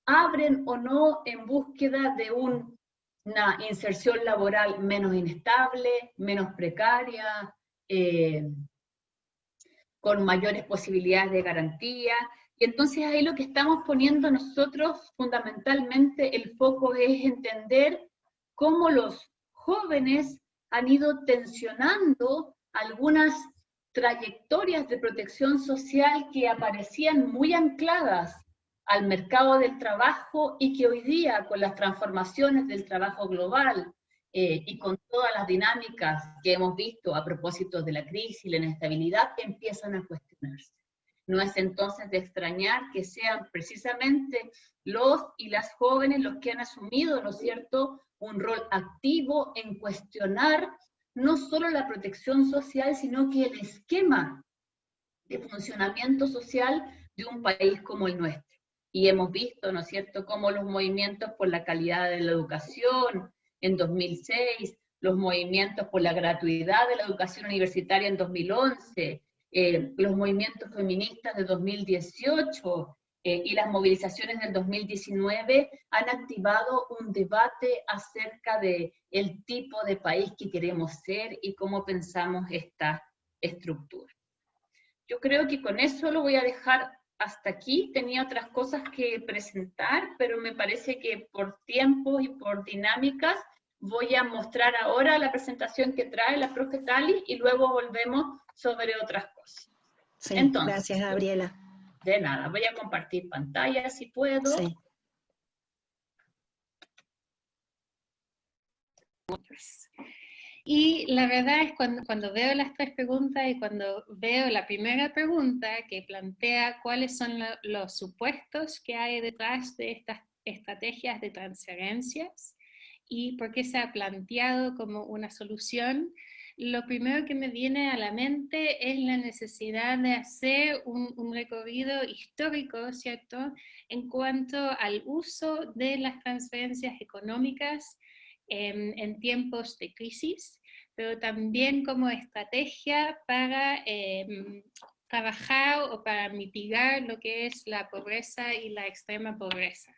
abren o no en búsqueda de una inserción laboral menos inestable, menos precaria, con mayores posibilidades de garantía. Y entonces ahí lo que estamos poniendo nosotros, fundamentalmente, el foco es entender cómo los jóvenes han ido tensionando algunas trayectorias de protección social que aparecían muy ancladas al mercado del trabajo y que hoy día, con las transformaciones del trabajo global y con todas las dinámicas que hemos visto a propósito de la crisis y la inestabilidad, empiezan a cuestionarse. No es entonces de extrañar que sean precisamente los y las jóvenes los que han asumido, ¿no es cierto?, un rol activo en cuestionar no solo la protección social, sino que el esquema de funcionamiento social de un país como el nuestro. Y hemos visto, ¿no es cierto?, cómo los movimientos por la calidad de la educación en 2006, los movimientos por la gratuidad de la educación universitaria en 2011, los movimientos feministas de 2018 y las movilizaciones del 2019 han activado un debate acerca de el tipo de país que queremos ser y cómo pensamos esta estructura. Yo creo que con eso lo voy a dejar hasta aquí. Tenía otras cosas que presentar, pero me parece que por tiempo y por dinámicas voy a mostrar ahora la presentación que trae la profe Tali y luego volvemos sobre otras cosas. Sí, entonces, gracias, Gabriela. De nada, voy a compartir pantalla si puedo. Sí. Y la verdad es cuando veo las tres preguntas y cuando veo la primera pregunta que plantea cuáles son los supuestos que hay detrás de estas estrategias de transferencias y por qué se ha planteado como una solución, lo primero que me viene a la mente es la necesidad de hacer un recorrido histórico, ¿cierto?, en cuanto al uso de las transferencias económicas en tiempos de crisis, pero también como estrategia para trabajar o para mitigar lo que es la pobreza y la extrema pobreza.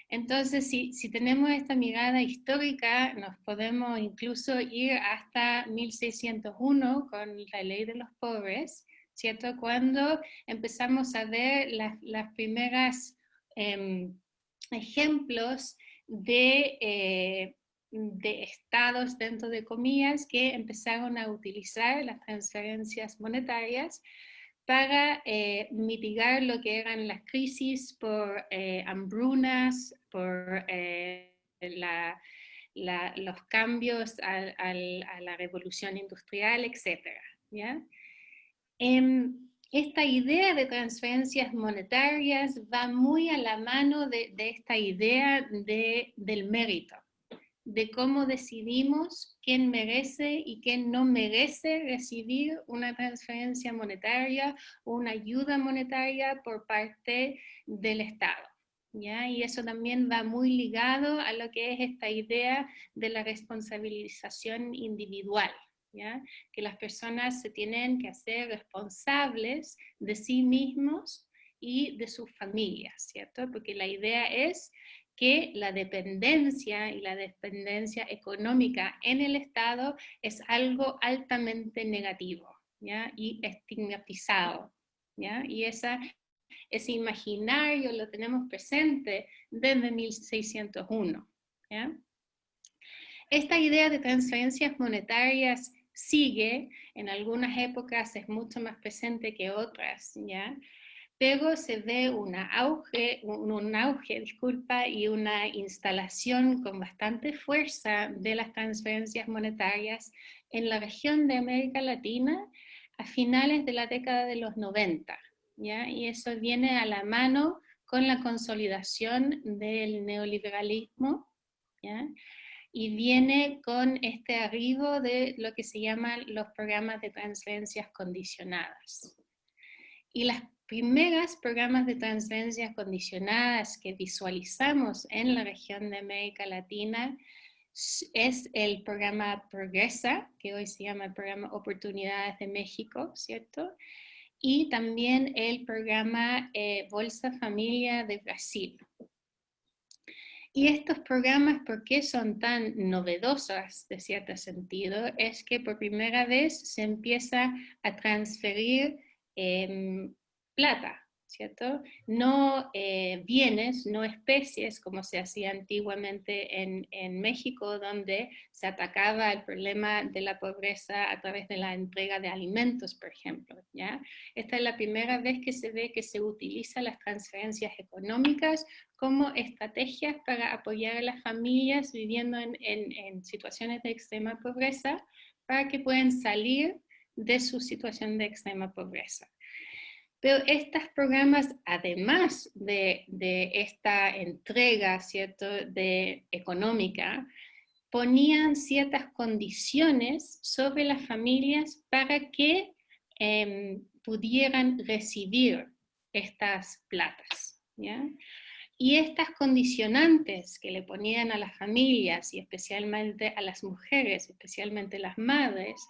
Entonces, si tenemos esta mirada histórica, nos podemos incluso ir hasta 1601 con la ley de los pobres, ¿cierto? Cuando empezamos a ver las primeras ejemplos de estados, dentro de comillas, que empezaron a utilizar las transferencias monetarias para mitigar lo que eran las crisis por hambrunas, por los cambios a la revolución industrial, etc. ¿Ya? Esta idea de transferencias monetarias va muy a la mano de esta idea del mérito, de cómo decidimos quién merece y quién no merece recibir una transferencia monetaria o una ayuda monetaria por parte del Estado, ¿ya? Y eso también va muy ligado a lo que es esta idea de la responsabilización individual, ¿ya? Que las personas se tienen que hacer responsables de sí mismos y de sus familias, ¿cierto? Porque la idea es que la dependencia y la dependencia económica en el Estado es algo altamente negativo, ¿ya? Y estigmatizado, ¿ya? Y ese imaginario lo tenemos presente desde 1601, ¿ya? Esta idea de transferencias monetarias sigue, en algunas épocas es mucho más presente que otras, ¿ya? Pero se ve un auge, y una instalación con bastante fuerza de las transferencias monetarias en la región de América Latina a finales de la década de los 90, ¿ya? Y eso viene a la mano con la consolidación del neoliberalismo, ¿ya? Y viene con este arribo de lo que se llaman los programas de transferencias condicionadas. Y las primeras programas de transferencias condicionadas que visualizamos en la región de América Latina es el programa Progresa, que hoy se llama el programa Oportunidades de México, ¿cierto? Y también el programa Bolsa Familia de Brasil. Y estos programas, ¿por qué son tan novedosos de cierto sentido? Es que por primera vez se empieza a transferir plata, ¿cierto? No bienes, no especies, como se hacía antiguamente en México, donde se atacaba el problema de la pobreza a través de la entrega de alimentos, por ejemplo, ¿ya? Esta es la primera vez que se ve que se utilizan las transferencias económicas como estrategias para apoyar a las familias viviendo en situaciones de extrema pobreza, para que puedan salir de su situación de extrema pobreza. Pero estos programas, además de esta entrega, ¿cierto?, económica, ponían ciertas condiciones sobre las familias para que pudieran recibir estas platas, ¿ya? Y estas condicionantes que le ponían a las familias y especialmente a las mujeres, especialmente las madres,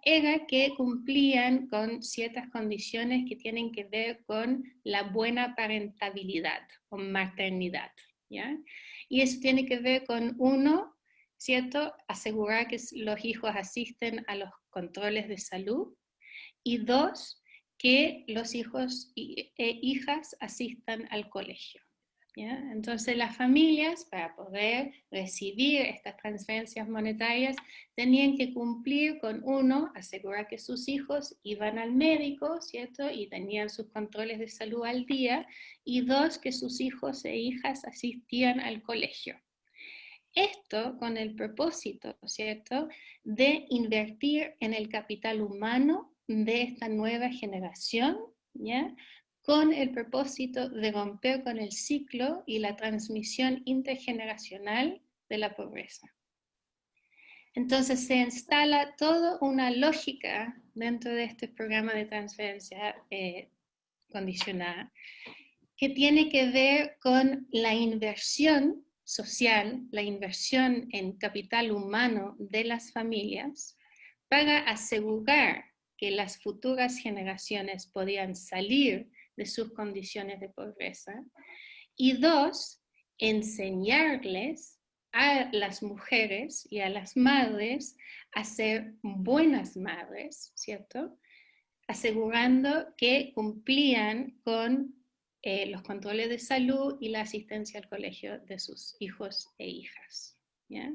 era que cumplían con ciertas condiciones que tienen que ver con la buena parentabilidad o maternidad, ¿ya? Y eso tiene que ver con, uno, ¿cierto?, asegurar que los hijos asisten a los controles de salud, y dos, que los hijos e hijas asistan al colegio, ¿ya? Entonces las familias, para poder recibir estas transferencias monetarias, tenían que cumplir con, uno, asegurar que sus hijos iban al médico, ¿cierto?, y tenían sus controles de salud al día, y dos, que sus hijos e hijas asistían al colegio. Esto con el propósito, ¿cierto?, de invertir en el capital humano de esta nueva generación, ¿ya?, con el propósito de romper con el ciclo y la transmisión intergeneracional de la pobreza. Entonces se instala toda una lógica dentro de este programa de transferencia condicionada que tiene que ver con la inversión social, la inversión en capital humano de las familias para asegurar que las futuras generaciones podían salir de sus condiciones de pobreza, y dos, enseñarles a las mujeres y a las madres a ser buenas madres, ¿cierto?, asegurando que cumplían con los controles de salud y la asistencia al colegio de sus hijos e hijas, ¿ya?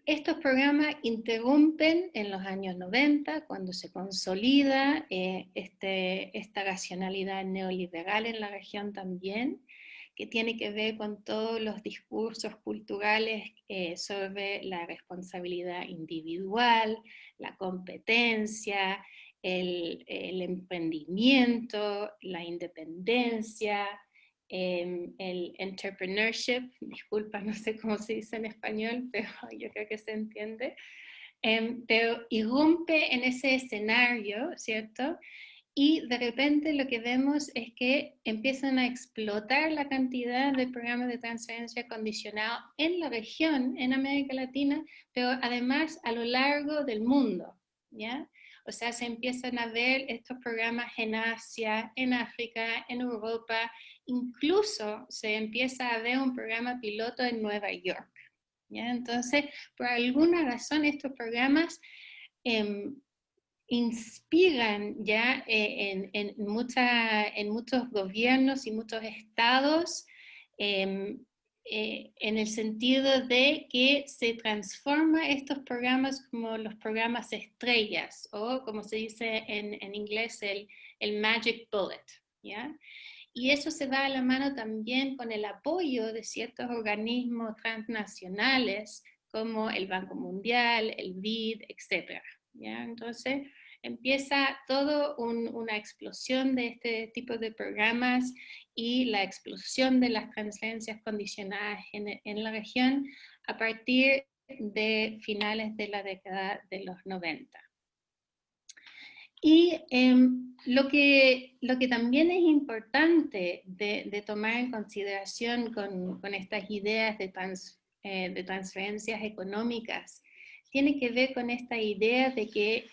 Estos programas interrumpen en los años 90, cuando se consolida esta racionalidad neoliberal en la región también, que tiene que ver con todos los discursos culturales sobre la responsabilidad individual, la competencia, el emprendimiento, la independencia, el entrepreneurship, disculpa, no sé cómo se dice en español, pero yo creo que se entiende, pero irrumpe en ese escenario, ¿cierto? Y de repente lo que vemos es que empiezan a explotar la cantidad de programas de transferencia condicionado en la región, en América Latina, pero además a lo largo del mundo, ¿ya? O sea, se empiezan a ver estos programas en Asia, en África, en Europa, incluso se empieza a ver un programa piloto en Nueva York, ¿ya? Entonces, por alguna razón estos programas inspiran ya en muchos gobiernos y muchos estados, en el sentido de que se transforma estos programas como los programas estrellas, o como se dice en inglés, el magic bullet, ¿ya? Y eso se va a la mano también con el apoyo de ciertos organismos transnacionales, como el Banco Mundial, el BID, etc., ¿ya? Entonces empieza toda una explosión de este tipo de programas y la explosión de las transferencias condicionadas en la región a partir de finales de la década de los 90. Y lo que también es importante de tomar en consideración con estas ideas de transferencias económicas tiene que ver con esta idea de que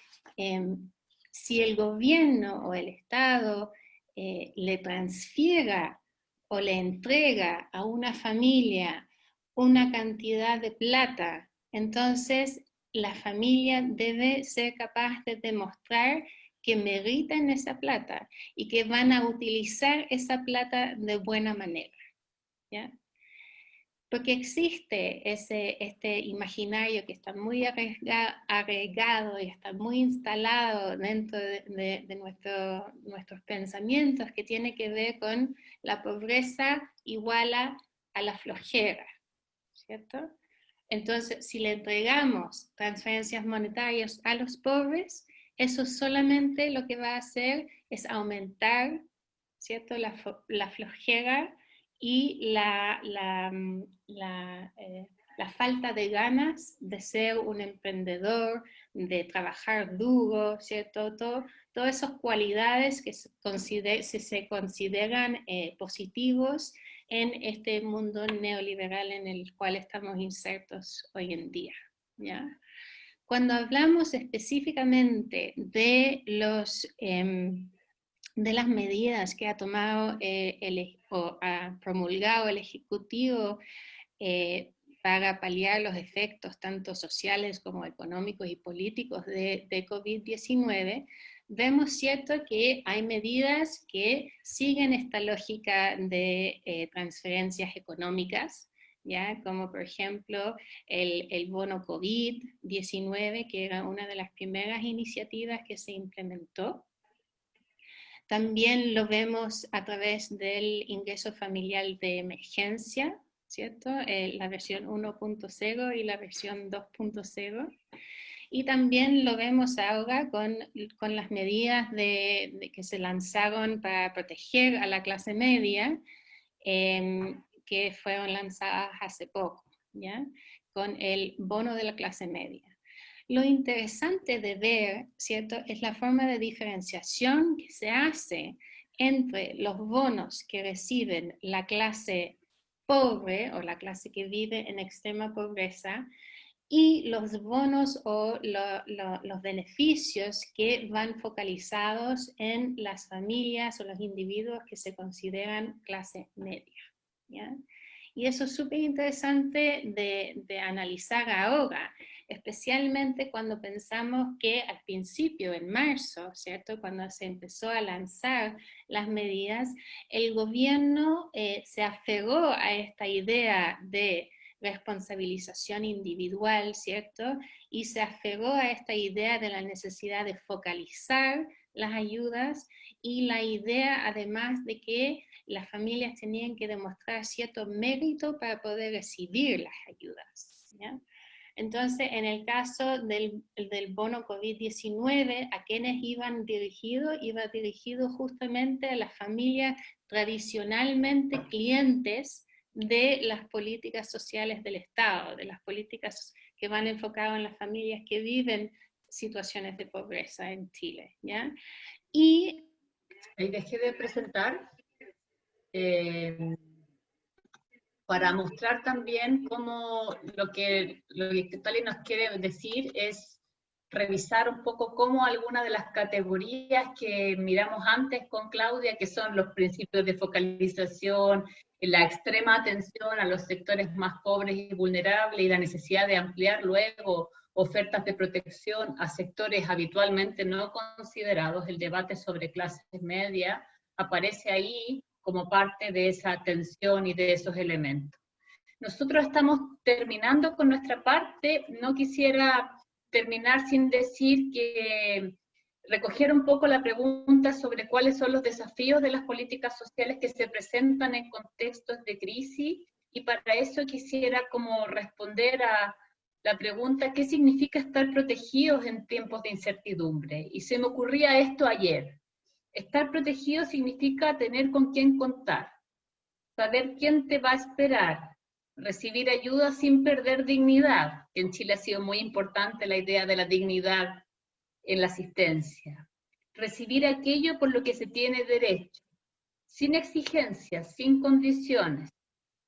si el gobierno o el Estado le transfiera o le entrega a una familia una cantidad de plata, entonces la familia debe ser capaz de demostrar que meritan esa plata y que van a utilizar esa plata de buena manera, ¿ya? Porque existe este imaginario que está muy arraigado y está muy instalado dentro de nuestros pensamientos, que tiene que ver con la pobreza igual a la flojera, ¿cierto? Entonces, si le entregamos transferencias monetarias a los pobres, eso solamente lo que va a hacer es aumentar, ¿cierto?, la flojera y la falta de ganas de ser un emprendedor, de trabajar duro, ¿cierto? Todas esas cualidades que se consideran positivos en este mundo neoliberal en el cual estamos insertos hoy en día, ¿ya? Cuando hablamos específicamente de las medidas que ha tomado o ha promulgado el Ejecutivo para paliar los efectos tanto sociales como económicos y políticos de COVID-19, vemos, cierto, que hay medidas que siguen esta lógica de transferencias económicas, ¿ya? Como por ejemplo el bono COVID-19, que era una de las primeras iniciativas que se implementó. También lo vemos a través del ingreso familiar de emergencia, ¿cierto? La versión 1.0 y la versión 2.0. Y también lo vemos ahora con las medidas que se lanzaron para proteger a la clase media, que fueron lanzadas hace poco, ¿ya? Con el bono de la clase media. Lo interesante de ver, ¿cierto?, es la forma de diferenciación que se hace entre los bonos que reciben la clase pobre o la clase que vive en extrema pobreza y los bonos o los beneficios que van focalizados en las familias o los individuos que se consideran clase media, ¿ya? Y eso es súper interesante de analizar ahora, especialmente cuando pensamos que al principio, en marzo, ¿cierto?, cuando se empezó a lanzar las medidas, el gobierno se aferró a esta idea de responsabilización individual, ¿cierto? Y se aferró a esta idea de la necesidad de focalizar las ayudas y la idea además de que las familias tenían que demostrar cierto mérito para poder recibir las ayudas, ¿ya? Entonces, en el caso del bono COVID-19, ¿a quienes iba dirigido justamente a las familias tradicionalmente clientes de las políticas sociales del Estado, de las políticas que van enfocadas en las familias que viven situaciones de pobreza en Chile, ¿ya? Y ahí dejé de presentar para mostrar también cómo lo que Tali nos quiere decir es revisar un poco cómo algunas de las categorías que miramos antes con Claudia, que son los principios de focalización, la extrema atención a los sectores más pobres y vulnerables y la necesidad de ampliar luego ofertas de protección a sectores habitualmente no considerados, el debate sobre clases medias aparece ahí como parte de esa atención y de esos elementos. Nosotros estamos terminando con nuestra parte. No quisiera terminar sin decir que recoger un poco la pregunta sobre cuáles son los desafíos de las políticas sociales que se presentan en contextos de crisis, y para eso quisiera como responder a la pregunta, ¿qué significa estar protegidos en tiempos de incertidumbre? Y se me ocurría esto ayer. Estar protegido significa tener con quién contar, saber quién te va a esperar, recibir ayuda sin perder dignidad, que en Chile ha sido muy importante la idea de la dignidad en la asistencia. Recibir aquello por lo que se tiene derecho, sin exigencias, sin condiciones,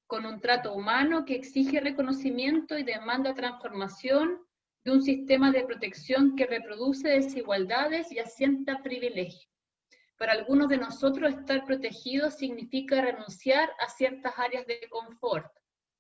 con un trato humano que exige reconocimiento y demanda transformación de un sistema de protección que reproduce desigualdades y asienta privilegios. Para algunos de nosotros estar protegidos significa renunciar a ciertas áreas de confort,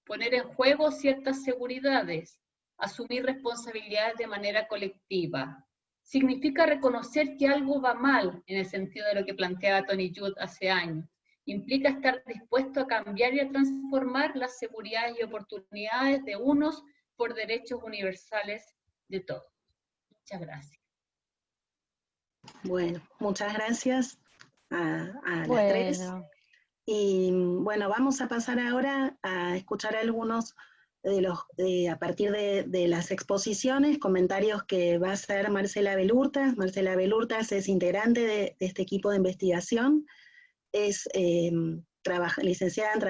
poner en juego ciertas seguridades, asumir responsabilidades de manera colectiva, significa reconocer que algo va mal, en el sentido de lo que planteaba Tony Judd hace años. Implica estar dispuesto a cambiar y a transformar las seguridades y oportunidades de unos por derechos universales de todos. Muchas gracias. Bueno, muchas gracias a las tres. Y bueno, vamos a pasar ahora a escuchar algunos a partir de las exposiciones, comentarios que va a hacer Marcela Belurtas. Marcela Belurtas es integrante de este equipo de investigación, es licenciada en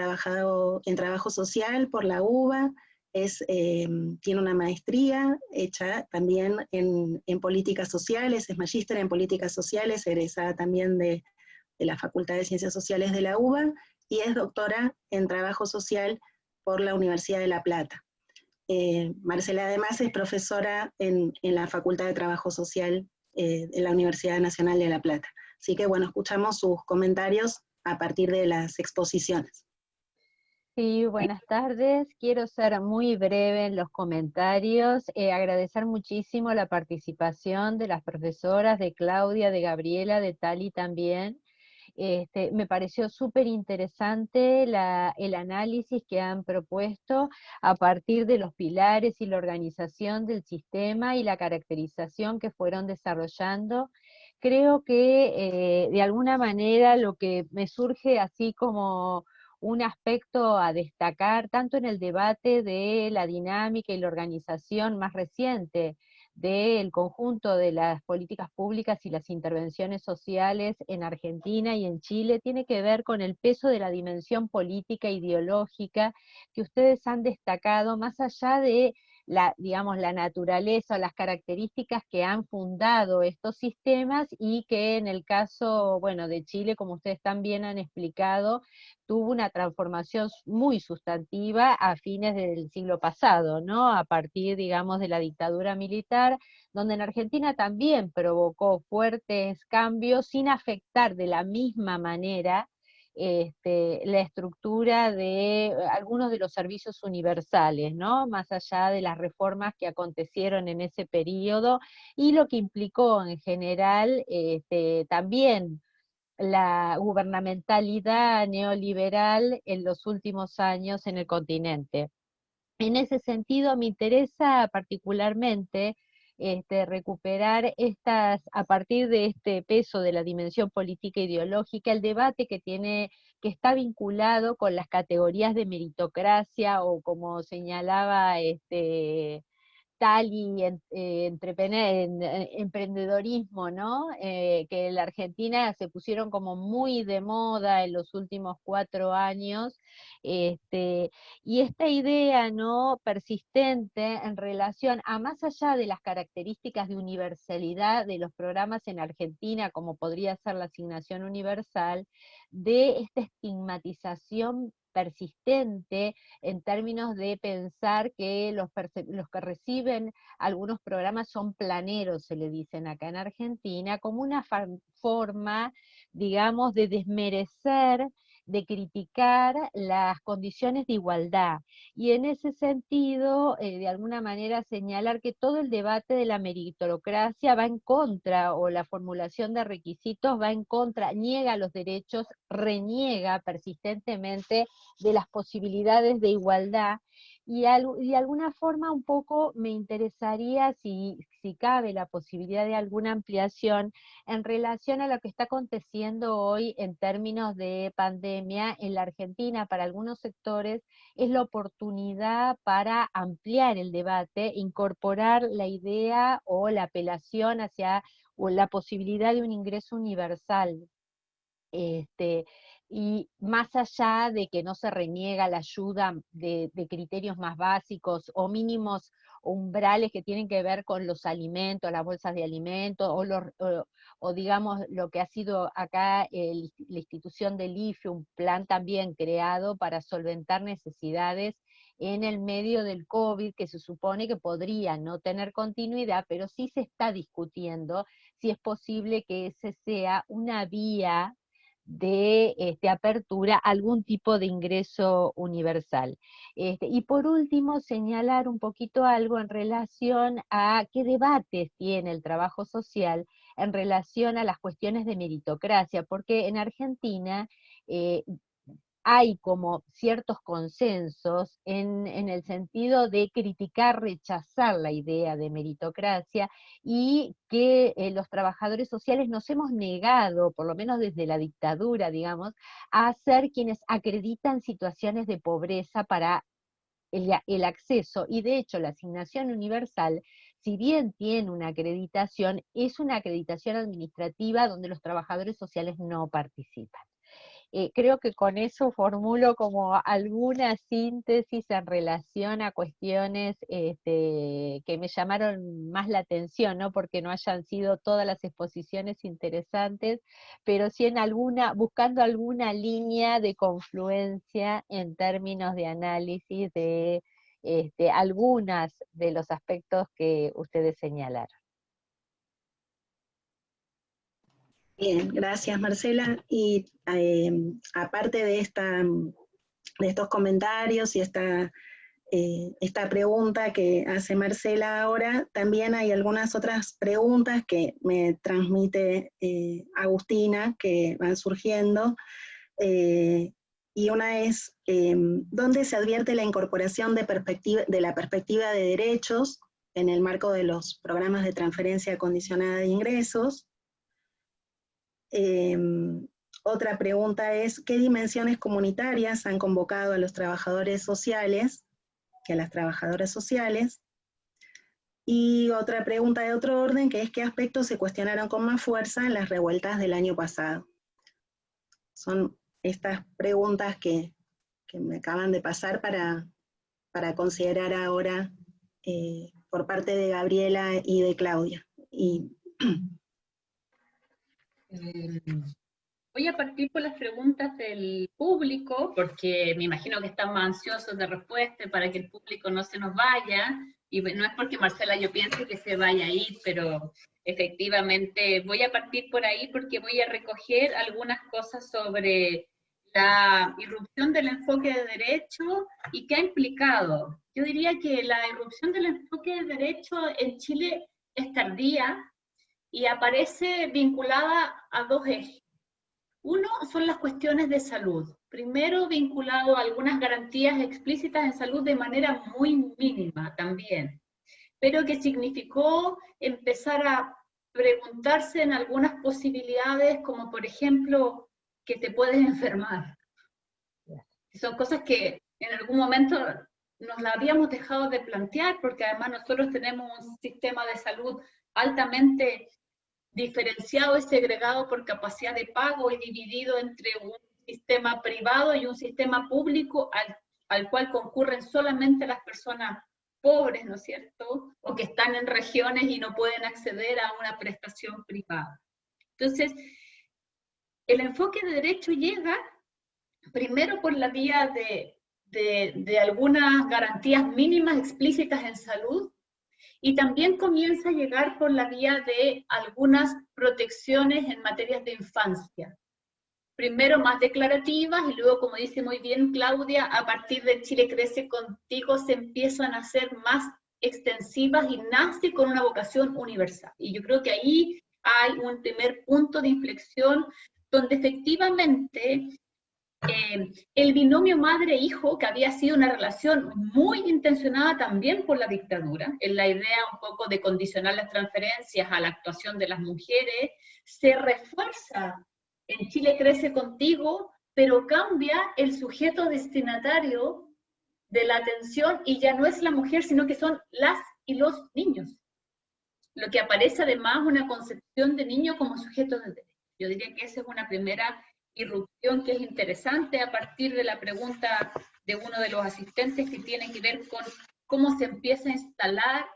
Trabajo Social por la UBA, tiene una maestría hecha también en Políticas Sociales, es magíster en Políticas Sociales, egresada también de la Facultad de Ciencias Sociales de la UBA, y es doctora en Trabajo Social por la Universidad de La Plata. Marcela además es profesora en la Facultad de Trabajo Social de la Universidad Nacional de La Plata. Así que bueno, escuchamos sus comentarios a partir de las exposiciones. Sí, buenas tardes. Quiero ser muy breve en los comentarios. Agradecer muchísimo la participación de las profesoras, de Claudia, de Gabriela, de Tali también. Me pareció súper interesante el análisis que han propuesto a partir de los pilares y la organización del sistema y la caracterización que fueron desarrollando. Creo que de alguna manera lo que me surge así como un aspecto a destacar, tanto en el debate de la dinámica y la organización más reciente del conjunto de las políticas públicas y las intervenciones sociales en Argentina y en Chile, tiene que ver con el peso de la dimensión política e ideológica que ustedes han destacado, más allá de digamos, la naturaleza o las características que han fundado estos sistemas, y que en el caso, bueno, de Chile, como ustedes también han explicado, tuvo una transformación muy sustantiva a fines del siglo pasado, ¿no? A partir, digamos, de la dictadura militar, donde en Argentina también provocó fuertes cambios sin afectar de la misma manera la estructura de algunos de los servicios universales, ¿no? Más allá de las reformas que acontecieron en ese periodo, y lo que implicó en general también la gubernamentalidad neoliberal en los últimos años en el continente. En ese sentido me interesa particularmente recuperar a partir de este peso de la dimensión política e ideológica, el debate que está vinculado con las categorías de meritocracia, o como señalaba Tali, emprendedorismo, ¿no? Que en la Argentina se pusieron como muy de moda en los últimos 4 años, y esta idea, ¿no?, persistente en relación a, más allá de las características de universalidad de los programas en Argentina, como podría ser la asignación universal, de esta estigmatización persistente en términos de pensar que los que reciben algunos programas son planeros, se le dicen acá en Argentina, como una forma, digamos, de desmerecer, de criticar las condiciones de igualdad. Y en ese sentido, de alguna manera señalar que todo el debate de la meritocracia va en contra, o la formulación de requisitos va en contra, niega los derechos, reniega persistentemente de las posibilidades de igualdad, y de alguna forma un poco me interesaría si cabe la posibilidad de alguna ampliación en relación a lo que está aconteciendo hoy en términos de pandemia en la Argentina. Para algunos sectores es la oportunidad para ampliar el debate, incorporar la idea o la apelación hacia o la posibilidad de un ingreso universal. Y más allá de que no se reniega la ayuda de criterios más básicos o mínimos umbrales que tienen que ver con los alimentos, las bolsas de alimentos, o digamos lo que ha sido acá la institución del IFE, un plan también creado para solventar necesidades en el medio del COVID, que se supone que podría no tener continuidad, pero sí se está discutiendo si es posible que ese sea una vía de apertura a algún tipo de ingreso universal. Y por último, señalar un poquito algo en relación a qué debates tiene el trabajo social en relación a las cuestiones de meritocracia, porque en Argentina hay como ciertos consensos en el sentido de criticar, rechazar la idea de meritocracia, y que los trabajadores sociales nos hemos negado, por lo menos desde la dictadura, digamos, a ser quienes acreditan situaciones de pobreza para el acceso, y de hecho la asignación universal, si bien tiene una acreditación, es una acreditación administrativa donde los trabajadores sociales no participan. Creo que con eso formulo como alguna síntesis en relación a cuestiones que me llamaron más la atención, no porque no hayan sido todas las exposiciones interesantes, pero sí buscando alguna línea de confluencia en términos de análisis de algunas de los aspectos que ustedes señalaron. Bien, gracias Marcela. Y aparte de estos comentarios y esta pregunta que hace Marcela ahora, también hay algunas otras preguntas que me transmite Agustina, que van surgiendo. Y una es, ¿dónde se advierte la incorporación de la perspectiva de derechos en el marco de los programas de transferencia condicionada de ingresos? Otra pregunta es, ¿qué dimensiones comunitarias han convocado a los trabajadores sociales y a las trabajadoras sociales? Y otra pregunta de otro orden, que es, ¿qué aspectos se cuestionaron con más fuerza en las revueltas del año pasado? Son estas preguntas que me acaban de pasar para considerar ahora por parte de Gabriela y de Claudia. Voy a partir por las preguntas del público, porque me imagino que están más ansiosos de respuesta para que el público no se nos vaya, y no es porque Marcela yo piense que se vaya a ir, pero efectivamente voy a partir por ahí porque voy a recoger algunas cosas sobre la irrupción del enfoque de derecho y qué ha implicado. Yo diría que la irrupción del enfoque de derecho en Chile es tardía y aparece vinculada a dos ejes. Uno son las cuestiones de salud. Primero, vinculado a algunas garantías explícitas en salud de manera muy mínima también, pero que significó empezar a preguntarse en algunas posibilidades, como por ejemplo, que te puedes enfermar. Son cosas que en algún momento nos la habíamos dejado de plantear, porque además nosotros tenemos un sistema de salud altamente diferenciado y segregado por capacidad de pago y dividido entre un sistema privado y un sistema público al cual concurren solamente las personas pobres, ¿no es cierto? O que están en regiones y no pueden acceder a una prestación privada. Entonces, el enfoque de derecho llega primero por la vía de algunas garantías mínimas explícitas en salud, y también comienza a llegar por la vía de algunas protecciones en materias de infancia. Primero más declarativas y luego, como dice muy bien Claudia, a partir de Chile Crece Contigo se empiezan a hacer más extensivas y nace con una vocación universal. Y yo creo que ahí hay un primer punto de inflexión donde efectivamente el binomio madre-hijo, que había sido una relación muy intencionada también por la dictadura, en la idea un poco de condicionar las transferencias a la actuación de las mujeres, se refuerza en Chile Crece Contigo, pero cambia el sujeto destinatario de la atención y ya no es la mujer, sino que son las y los niños. Lo que aparece además una concepción de niño como sujeto de derecho. Yo diría que esa es una primera irrupción que es interesante a partir de la pregunta de uno de los asistentes, que tiene que ver con cómo se empieza a instalar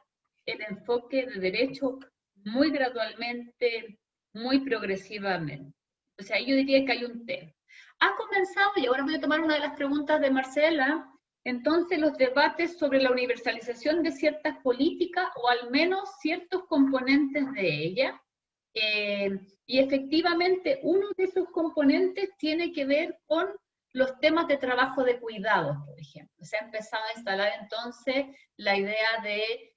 el enfoque de derecho muy gradualmente, muy progresivamente. O sea, yo diría que hay un tema. Ha comenzado, y ahora voy a tomar una de las preguntas de Marcela, entonces los debates sobre la universalización de ciertas políticas, o al menos ciertos componentes de ellas, Y efectivamente, uno de esos componentes tiene que ver con los temas de trabajo de cuidados, por ejemplo. Se ha empezado a instalar entonces la idea de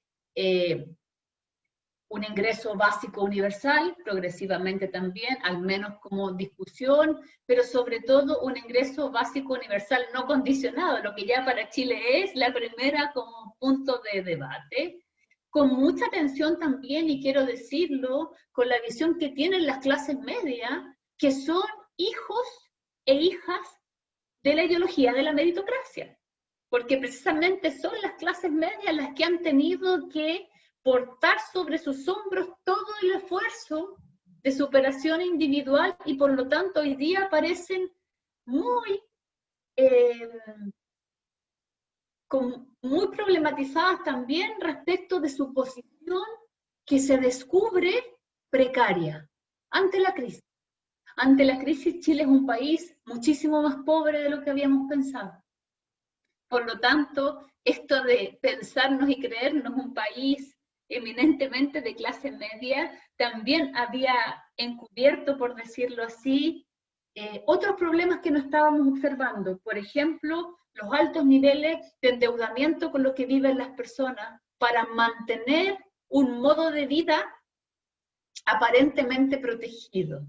un ingreso básico universal, progresivamente también, al menos como discusión, pero sobre todo un ingreso básico universal no condicionado, lo que ya para Chile es la primera como punto de debate, con mucha atención también, y quiero decirlo, con la visión que tienen las clases medias, que son hijos e hijas de la ideología de la meritocracia, porque precisamente son las clases medias las que han tenido que portar sobre sus hombros todo el esfuerzo de superación individual, y por lo tanto hoy día parecen muy problematizadas también respecto de su posición que se descubre precaria ante la crisis. Ante la crisis, Chile es un país muchísimo más pobre de lo que habíamos pensado. Por lo tanto, esto de pensarnos y creernos un país eminentemente de clase media, también había encubierto, por decirlo así, otros problemas que no estábamos observando. Por ejemplo, los altos niveles de endeudamiento con los que viven las personas para mantener un modo de vida aparentemente protegido.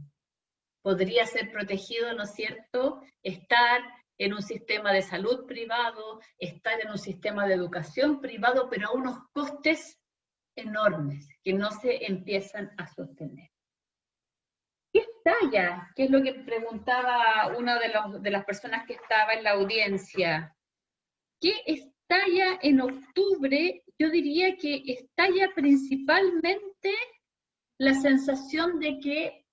Podría ser protegido, ¿no es cierto?, estar en un sistema de salud privado, estar en un sistema de educación privado, pero a unos costes enormes que no se empiezan a sostener. ¿Qué estalla? ¿Qué es lo que preguntaba una de las personas que estaba en la audiencia? ¿Qué estalla en octubre? Yo diría que estalla principalmente la sensación de que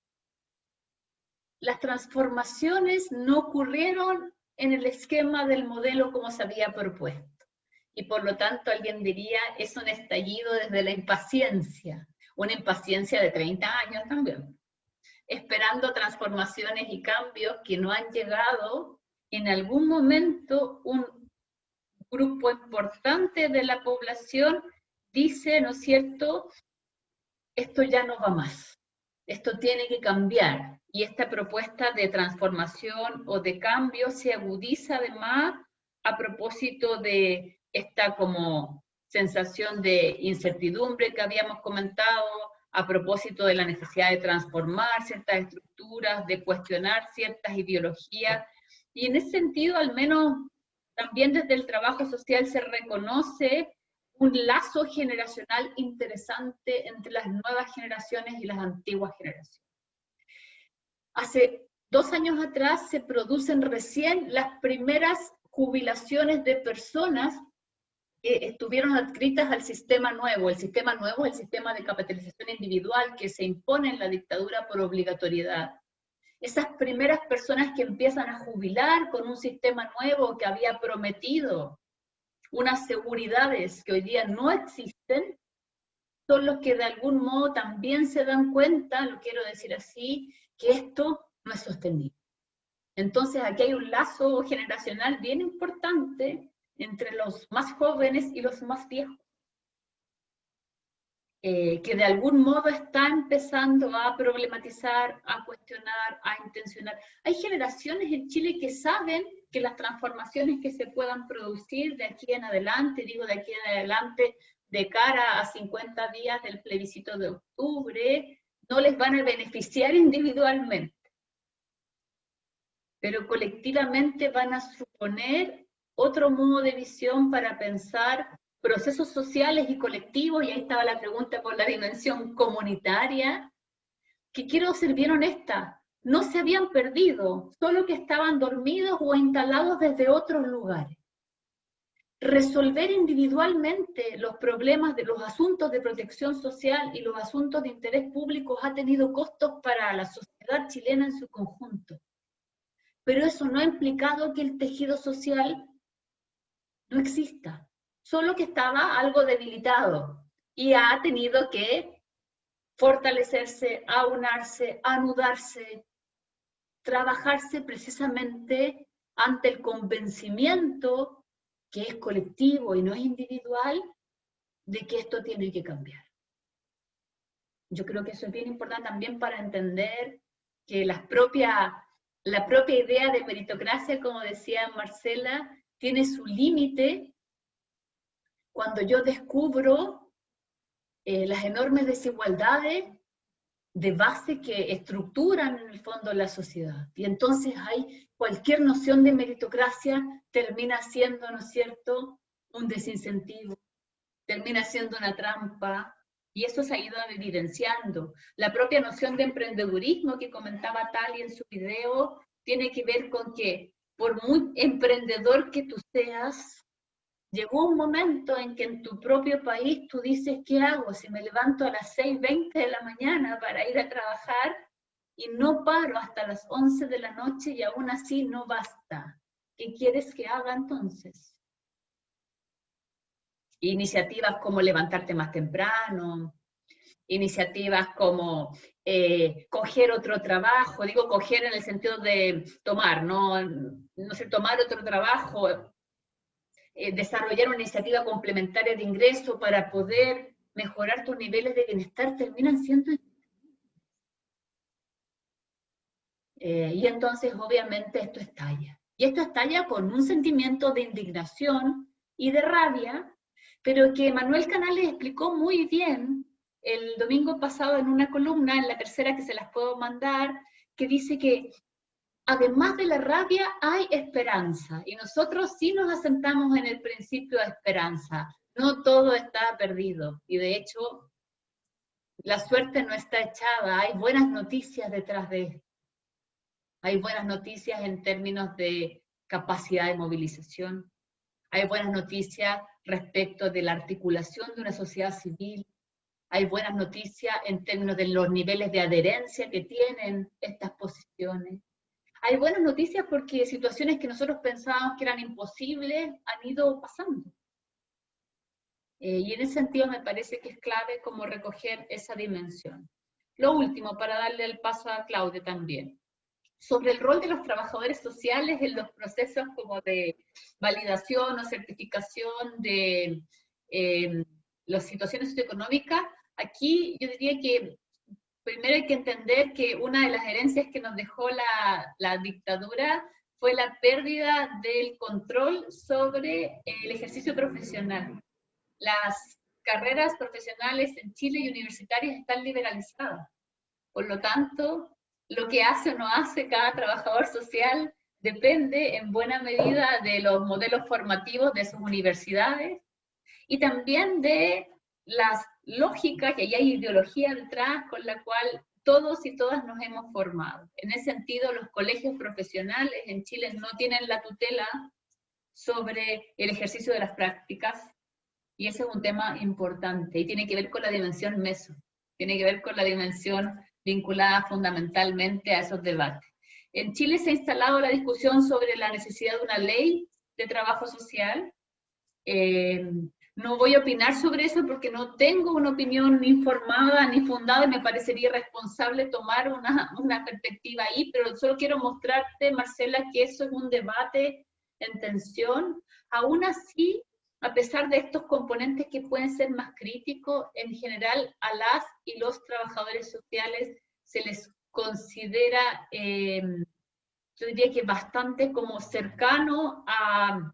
las transformaciones no ocurrieron en el esquema del modelo como se había propuesto. Y por lo tanto alguien diría, es un estallido desde la impaciencia, una impaciencia de 30 años también, esperando transformaciones y cambios que no han llegado. En algún momento un grupo importante de la población dice, ¿no es cierto?, esto ya no va más, esto tiene que cambiar. Y esta propuesta de transformación o de cambio se agudiza además a propósito de esta como sensación de incertidumbre que habíamos comentado, a propósito de la necesidad de transformar ciertas estructuras, de cuestionar ciertas ideologías. Y en ese sentido, al menos también desde el trabajo social se reconoce un lazo generacional interesante entre las nuevas generaciones y las antiguas generaciones. Hace 2 años atrás se producen recién las primeras jubilaciones de personas que estuvieron adscritas al sistema nuevo. El sistema nuevo es el sistema de capitalización individual que se impone en la dictadura por obligatoriedad. Esas primeras personas que empiezan a jubilar con un sistema nuevo que había prometido unas seguridades que hoy día no existen, son los que de algún modo también se dan cuenta, lo quiero decir así, que esto no es sostenible. Entonces aquí hay un lazo generacional bien importante entre los más jóvenes y los más viejos, que de algún modo está empezando a problematizar, a cuestionar, a intencionar. Hay generaciones en Chile que saben que las transformaciones que se puedan producir de aquí en adelante, digo de aquí en adelante, de cara a 50 días del plebiscito de octubre, no les van a beneficiar individualmente, pero colectivamente van a suponer otro modo de visión para pensar procesos sociales y colectivos, y ahí estaba la pregunta por la dimensión comunitaria, que quiero ser bien honesta, no se habían perdido, solo que estaban dormidos o instalados desde otros lugares. Resolver individualmente los problemas de los asuntos de protección social y los asuntos de interés público ha tenido costos para la sociedad chilena en su conjunto. Pero eso no ha implicado que el tejido social no exista, solo que estaba algo debilitado y ha tenido que fortalecerse, aunarse, anudarse, trabajarse precisamente ante el convencimiento, que es colectivo y no es individual, de que esto tiene que cambiar. Yo creo que eso es bien importante también para entender que la propia idea de meritocracia, como decía Marcela, tiene su límite cuando yo descubro las enormes desigualdades de base que estructuran en el fondo la sociedad. Y entonces cualquier noción de meritocracia termina siendo, ¿no es cierto?, un desincentivo, termina siendo una trampa, y eso se ha ido evidenciando. La propia noción de emprendedurismo que comentaba Tali en su video tiene que ver con que por muy emprendedor que tú seas, llegó un momento en que en tu propio país tú dices, ¿qué hago? Si me levanto a las 6:20 de la mañana para ir a trabajar y no paro hasta las 11 de la noche y aún así no basta. ¿Qué quieres que haga entonces? Iniciativas como levantarte más temprano, iniciativas como coger otro trabajo, digo coger en el sentido de tomar, no sé, tomar otro trabajo, desarrollar una iniciativa complementaria de ingreso para poder mejorar tus niveles de bienestar, terminan siendo... y entonces obviamente esto estalla. Y esto estalla con un sentimiento de indignación y de rabia, pero que Manuel Canales explicó muy bien el domingo pasado en una columna, en la tercera que se las puedo mandar, que dice que además de la rabia hay esperanza, y nosotros sí nos asentamos en el principio de esperanza. No todo está perdido, y de hecho la suerte no está echada, hay buenas noticias detrás de esto. Hay buenas noticias en términos de capacidad de movilización, hay buenas noticias respecto de la articulación de una sociedad civil, hay buenas noticias en términos de los niveles de adherencia que tienen estas posiciones. Hay buenas noticias porque situaciones que nosotros pensábamos que eran imposibles han ido pasando. Y en ese sentido me parece que es clave como recoger esa dimensión. Lo último, para darle el paso a Claudia también, sobre el rol de los trabajadores sociales en los procesos como de validación o certificación de las situaciones socioeconómicas. Aquí yo diría que primero hay que entender que una de las herencias que nos dejó la dictadura fue la pérdida del control sobre el ejercicio profesional. Las carreras profesionales en Chile y universitarias están liberalizadas. Por lo tanto, lo que hace o no hace cada trabajador social depende en buena medida de los modelos formativos de sus universidades y también de las lógicas, que hay ideología detrás con la cual todos y todas nos hemos formado. En ese sentido, los colegios profesionales en Chile no tienen la tutela sobre el ejercicio de las prácticas, y ese es un tema importante, y tiene que ver con la dimensión meso, tiene que ver con la dimensión vinculada fundamentalmente a esos debates. En Chile se ha instalado la discusión sobre la necesidad de una ley de trabajo social. No voy a opinar sobre eso porque no tengo una opinión informada ni fundada, y me parecería irresponsable tomar una perspectiva ahí, pero solo quiero mostrarte, Marcela, que eso es un debate en tensión. Aún así, a pesar de estos componentes que pueden ser más críticos, en general a las y los trabajadores sociales se les considera, yo diría que bastante como cercano a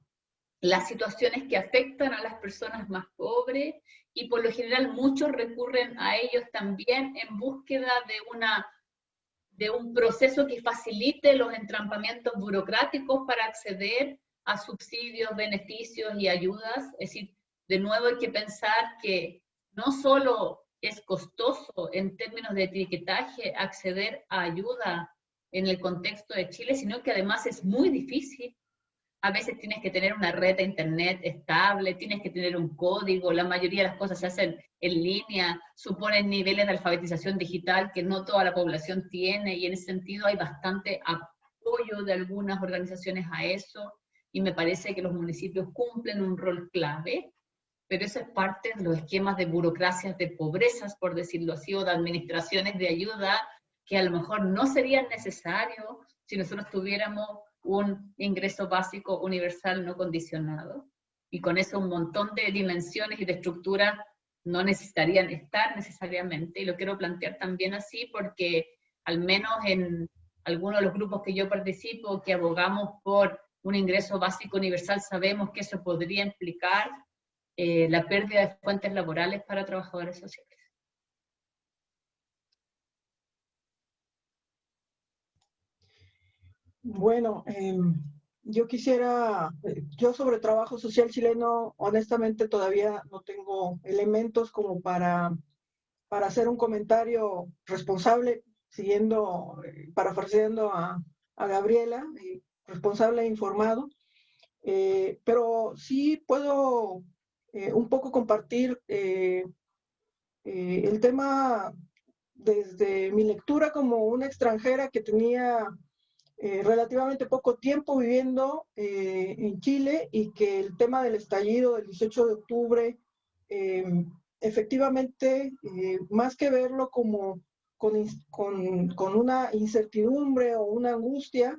las situaciones que afectan a las personas más pobres, y por lo general muchos recurren a ellos también en búsqueda de un proceso que facilite los entrampamientos burocráticos para acceder a subsidios, beneficios y ayudas. Es decir, de nuevo hay que pensar que no solo es costoso en términos de etiquetaje acceder a ayuda en el contexto de Chile, sino que además es muy difícil. A veces tienes que tener una red de internet estable, tienes que tener un código, la mayoría de las cosas se hacen en línea, suponen niveles de alfabetización digital que no toda la población tiene, y en ese sentido hay bastante apoyo de algunas organizaciones a eso, y me parece que los municipios cumplen un rol clave, pero eso es parte de los esquemas de burocracias de pobrezas, por decirlo así, o de administraciones de ayuda, que a lo mejor no serían necesarios si nosotros tuviéramos un ingreso básico universal no condicionado, y con eso un montón de dimensiones y de estructuras no necesitarían estar necesariamente, y lo quiero plantear también así porque al menos en algunos de los grupos que yo participo, que abogamos por un ingreso básico universal, sabemos que eso podría implicar la pérdida de fuentes laborales para trabajadores sociales. Bueno, yo sobre trabajo social chileno, honestamente todavía no tengo elementos como para hacer un comentario responsable, parafraseando a Gabriela, responsable e informado, pero sí puedo un poco compartir el tema desde mi lectura como una extranjera que tenía relativamente poco tiempo viviendo en Chile, y que el tema del estallido del 18 de octubre, efectivamente, más que verlo como con una incertidumbre o una angustia,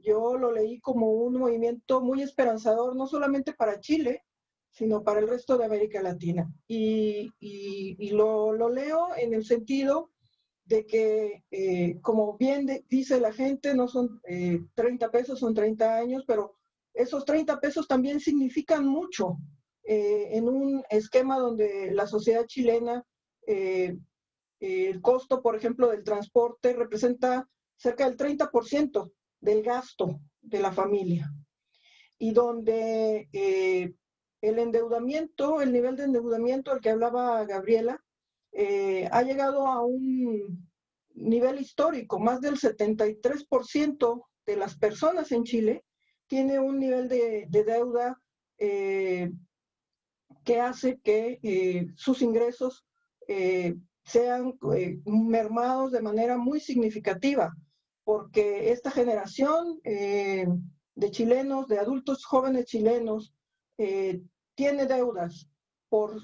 yo lo leí como un movimiento muy esperanzador, no solamente para Chile, sino para el resto de América Latina. Y lo leo en el sentido de que, como bien dice la gente, no son 30 pesos, son 30 años, pero esos 30 pesos también significan mucho en un esquema donde la sociedad chilena, el costo, por ejemplo, del transporte representa cerca del 30% del gasto de la familia, y donde el endeudamiento, el nivel de endeudamiento al que hablaba Gabriela, ha llegado a un nivel histórico. Más del 73% de las personas en Chile tiene un nivel de deuda que hace que sus ingresos sean mermados de manera muy significativa, porque esta generación de chilenos, de adultos jóvenes chilenos, tiene deudas por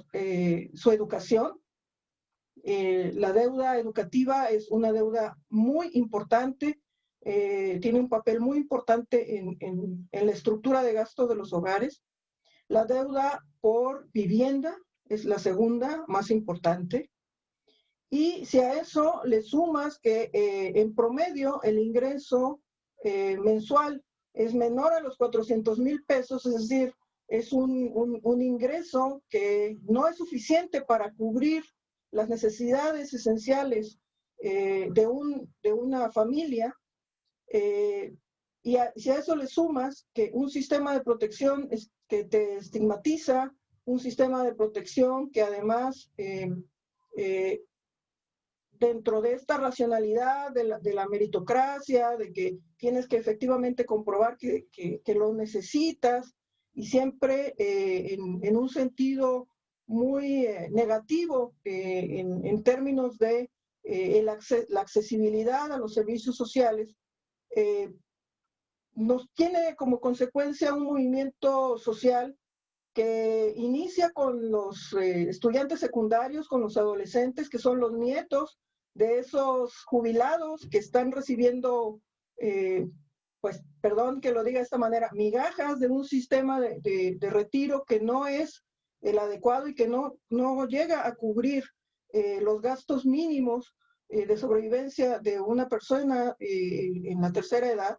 su educación. La deuda educativa es una deuda muy importante, tiene un papel muy importante en la estructura de gasto de los hogares. La deuda por vivienda es la segunda más importante. Y si a eso le sumas que en promedio el ingreso mensual es menor a los 400,000 pesos, es decir, es un ingreso que no es suficiente para cubrir las necesidades esenciales de una familia, y si a eso le sumas que un sistema de protección que te estigmatiza, un sistema de protección que además dentro de esta racionalidad de la meritocracia, de que tienes que efectivamente comprobar que lo necesitas, y siempre en un sentido muy negativo en términos de la accesibilidad a los servicios sociales, nos tiene como consecuencia un movimiento social que inicia con los estudiantes secundarios, con los adolescentes, que son los nietos de esos jubilados que están recibiendo, pues, perdón que lo diga de esta manera, migajas de un sistema de retiro que no es el adecuado y que no llega a cubrir los gastos mínimos de sobrevivencia de una persona en la tercera edad.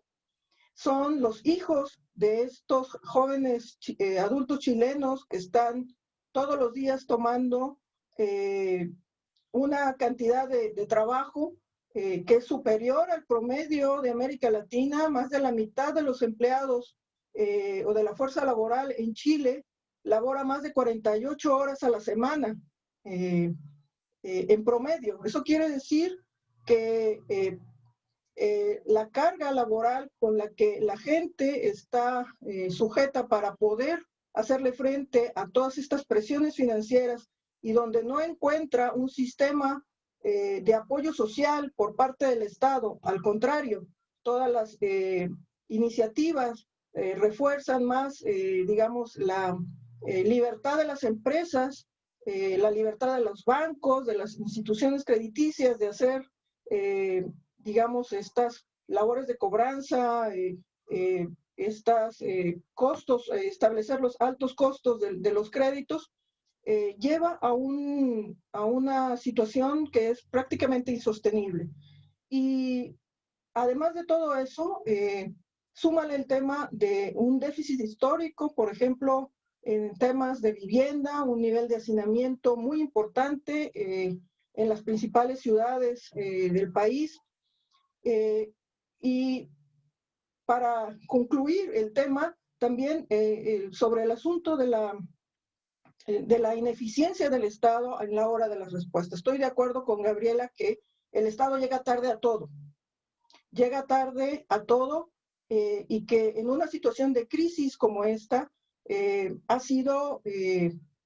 Son los hijos de estos jóvenes adultos chilenos que están todos los días tomando una cantidad de trabajo que es superior al promedio de América Latina. Más de la mitad de los empleados o de la fuerza laboral en Chile labora más de 48 horas a la semana en promedio. Eso quiere decir que la carga laboral con la que la gente está sujeta para poder hacerle frente a todas estas presiones financieras, y donde no encuentra un sistema de apoyo social por parte del Estado. Al contrario, todas las iniciativas refuerzan más, digamos, la libertad de las empresas, la libertad de los bancos, de las instituciones crediticias de hacer digamos, estas labores de cobranza, estos costos, establecer los altos costos de los créditos, lleva a una situación que es prácticamente insostenible. Y además de todo eso, súmale el tema de un déficit histórico, por ejemplo, en temas de vivienda, un nivel de hacinamiento muy importante en las principales ciudades del país. Y para concluir el tema, también sobre el asunto de la ineficiencia del Estado en la hora de las respuestas. Estoy de acuerdo con Gabriela que el Estado llega tarde a todo. Llega tarde a todo y que en una situación de crisis como esta ha sido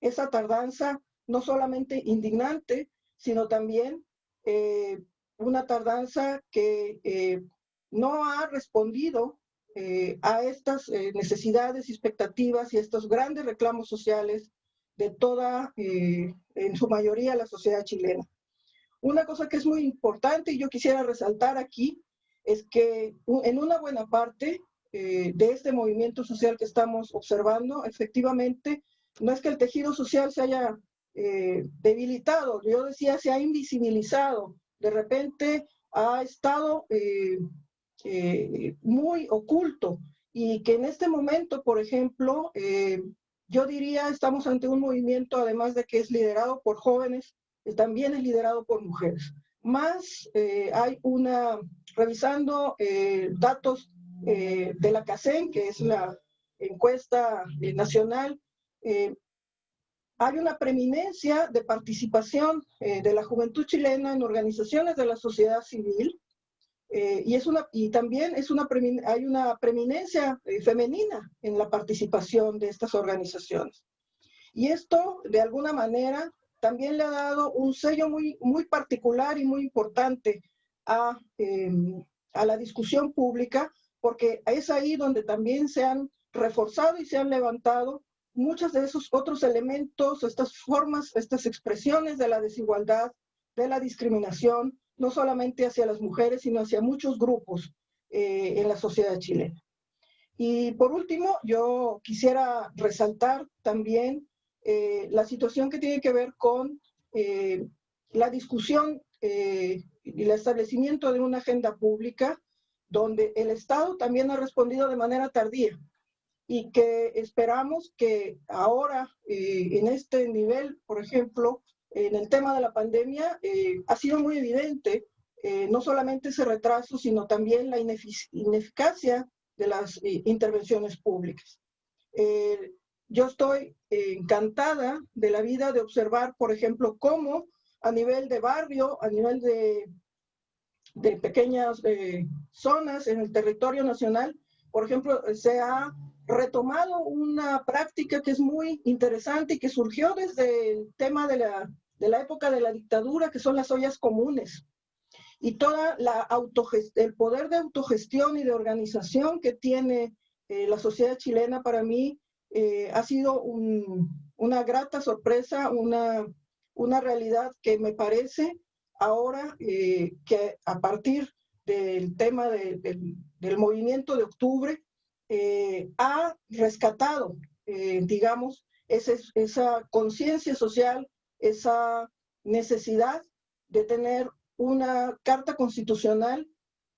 esa tardanza no solamente indignante, sino también una tardanza que no ha respondido a estas necesidades y expectativas y estos grandes reclamos sociales de toda, en su mayoría, la sociedad chilena. Una cosa que es muy importante y yo quisiera resaltar aquí es que en una buena parte de este movimiento social que estamos observando, efectivamente, no es que el tejido social se haya debilitado, yo decía se ha invisibilizado, de repente ha estado muy oculto y que en este momento, por ejemplo, yo diría estamos ante un movimiento, además de que es liderado por jóvenes, también es liderado por mujeres. Más hay revisando datos de la CACEN, que es la encuesta nacional, hay una preeminencia de participación de la juventud chilena en organizaciones de la sociedad civil, y también hay una preeminencia femenina en la participación de estas organizaciones. Y esto, de alguna manera, también le ha dado un sello muy, muy particular y muy importante a la discusión pública, porque es ahí donde también se han reforzado y se han levantado muchos de esos otros elementos, estas formas, estas expresiones de la desigualdad, de la discriminación, no solamente hacia las mujeres, sino hacia muchos grupos en la sociedad chilena. Y por último, yo quisiera resaltar también la situación que tiene que ver con la discusión y el establecimiento de una agenda pública donde el Estado también ha respondido de manera tardía y que esperamos que ahora en este nivel, por ejemplo, en el tema de la pandemia, ha sido muy evidente no solamente ese retraso, sino también la ineficacia de las intervenciones públicas. Yo estoy encantada de la vida de observar, por ejemplo, cómo a nivel de barrio, a nivel de pequeñas zonas en el territorio nacional, por ejemplo, se ha retomado una práctica que es muy interesante y que surgió desde el tema de la época de la dictadura, que son las ollas comunes. Y toda el poder de autogestión y de organización que tiene la sociedad chilena, para mí ha sido una grata sorpresa, una realidad que me parece ahora que a partir del tema del movimiento de octubre ha rescatado, digamos, esa conciencia social, esa necesidad de tener una carta constitucional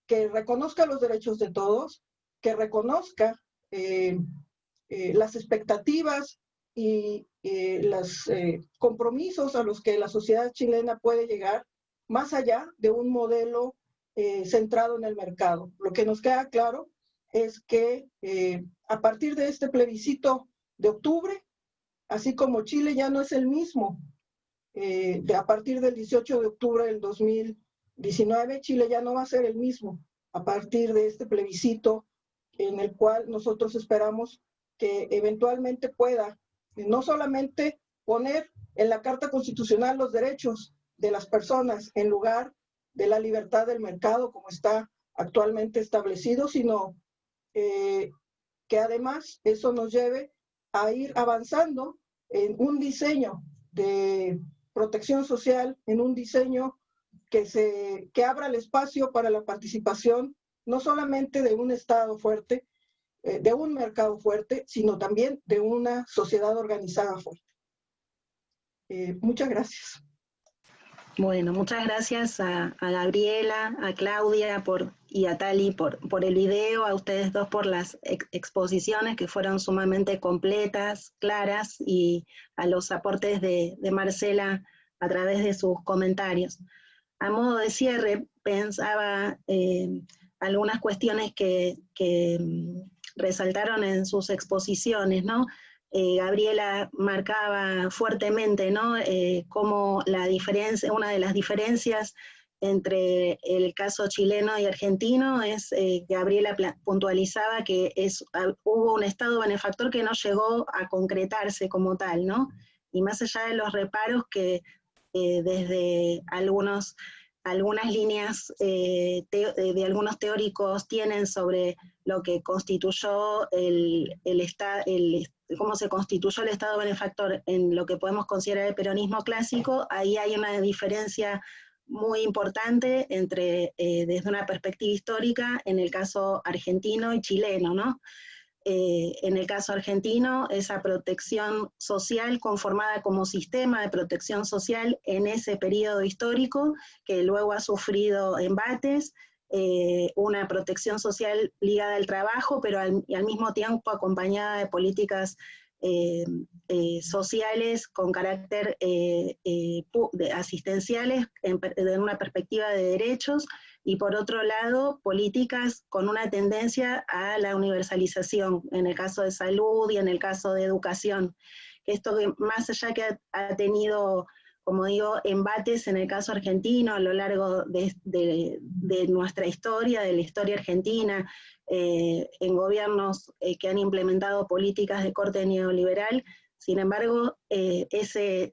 que reconozca los derechos de todos, que reconozca las expectativas y los compromisos a los que la sociedad chilena puede llegar, más allá de un modelo centrado en el mercado. Lo que nos queda claro es que a partir de este plebiscito de octubre, así como Chile ya no es el mismo, a partir del 18 de octubre del 2019, Chile ya no va a ser el mismo a partir de este plebiscito en el cual nosotros esperamos que eventualmente pueda no solamente poner en la Carta Constitucional los derechos de las personas en lugar de la libertad del mercado como está actualmente establecido, sino que además eso nos lleve a ir avanzando en un diseño de protección social, en un diseño que abra el espacio para la participación no solamente de un Estado fuerte, de un mercado fuerte, sino también de una sociedad organizada fuerte. Muchas gracias. Bueno, muchas gracias a Gabriela, a Claudia y a Tali por el video, a ustedes dos por las exposiciones que fueron sumamente completas, claras, y a los aportes de Marcela a través de sus comentarios. A modo de cierre, pensaba algunas cuestiones que resaltaron en sus exposiciones, ¿no? Gabriela marcaba fuertemente, ¿no? Cómo una de las diferencias entre el caso chileno y argentino es, Gabriela puntualizaba que hubo un Estado benefactor que no llegó a concretarse como tal, ¿no? Y más allá de los reparos que desde algunas líneas de algunos teóricos tienen sobre lo que constituyó cómo se constituyó el Estado benefactor en lo que podemos considerar el peronismo clásico, ahí hay una diferencia muy importante desde una perspectiva histórica en el caso argentino y chileno, ¿no? En el caso argentino, esa protección social conformada como sistema de protección social en ese periodo histórico, que luego ha sufrido embates, una protección social ligada al trabajo, pero al mismo tiempo acompañada de políticas sociales con carácter asistenciales en una perspectiva de derechos, y por otro lado, políticas con una tendencia a la universalización, en el caso de salud y en el caso de educación. Esto que más allá que ha tenido, como digo, embates en el caso argentino a lo largo de nuestra historia, de la historia argentina, en gobiernos que han implementado políticas de corte neoliberal. Sin embargo, ese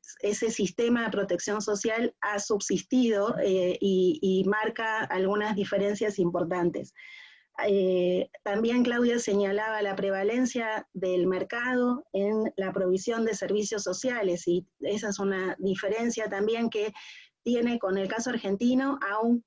sistema de protección social ha subsistido y marca algunas diferencias importantes. También Claudia señalaba la prevalencia del mercado en la provisión de servicios sociales, y esa es una diferencia también que tiene con el caso argentino, aún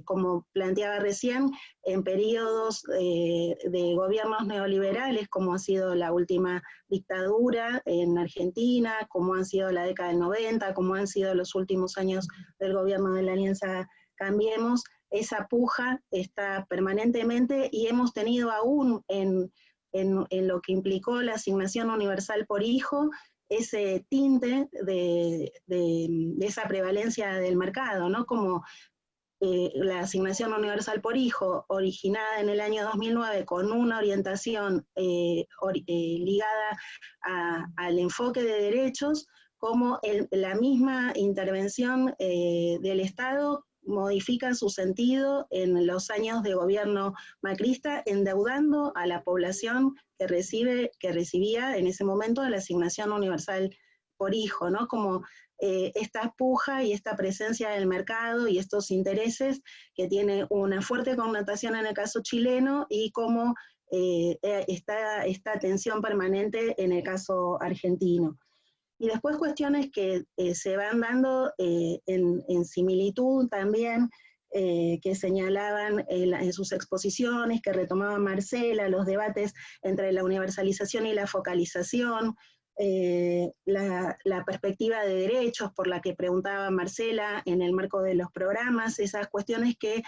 como planteaba recién, en periodos de gobiernos neoliberales, como ha sido la última dictadura en Argentina, como han sido la década del 90, como han sido los últimos años del gobierno de la Alianza Cambiemos. Esa puja está permanentemente, y hemos tenido aún en lo que implicó la asignación universal por hijo, ese tinte de esa prevalencia del mercado, ¿no? Como la asignación universal por hijo, originada en el año 2009 con una orientación ligada al enfoque de derechos, como la misma intervención del Estado modifica su sentido en los años de gobierno macrista, endeudando a la población que recibía en ese momento la asignación universal por hijo, ¿no? Como esta puja y esta presencia del mercado y estos intereses que tiene una fuerte connotación en el caso chileno, y como esta tensión permanente en el caso argentino. Y después cuestiones que se van dando en similitud también, que señalaban en sus exposiciones, que retomaba Marcela, los debates entre la universalización y la focalización, la perspectiva de derechos por la que preguntaba Marcela en el marco de los programas, esas cuestiones que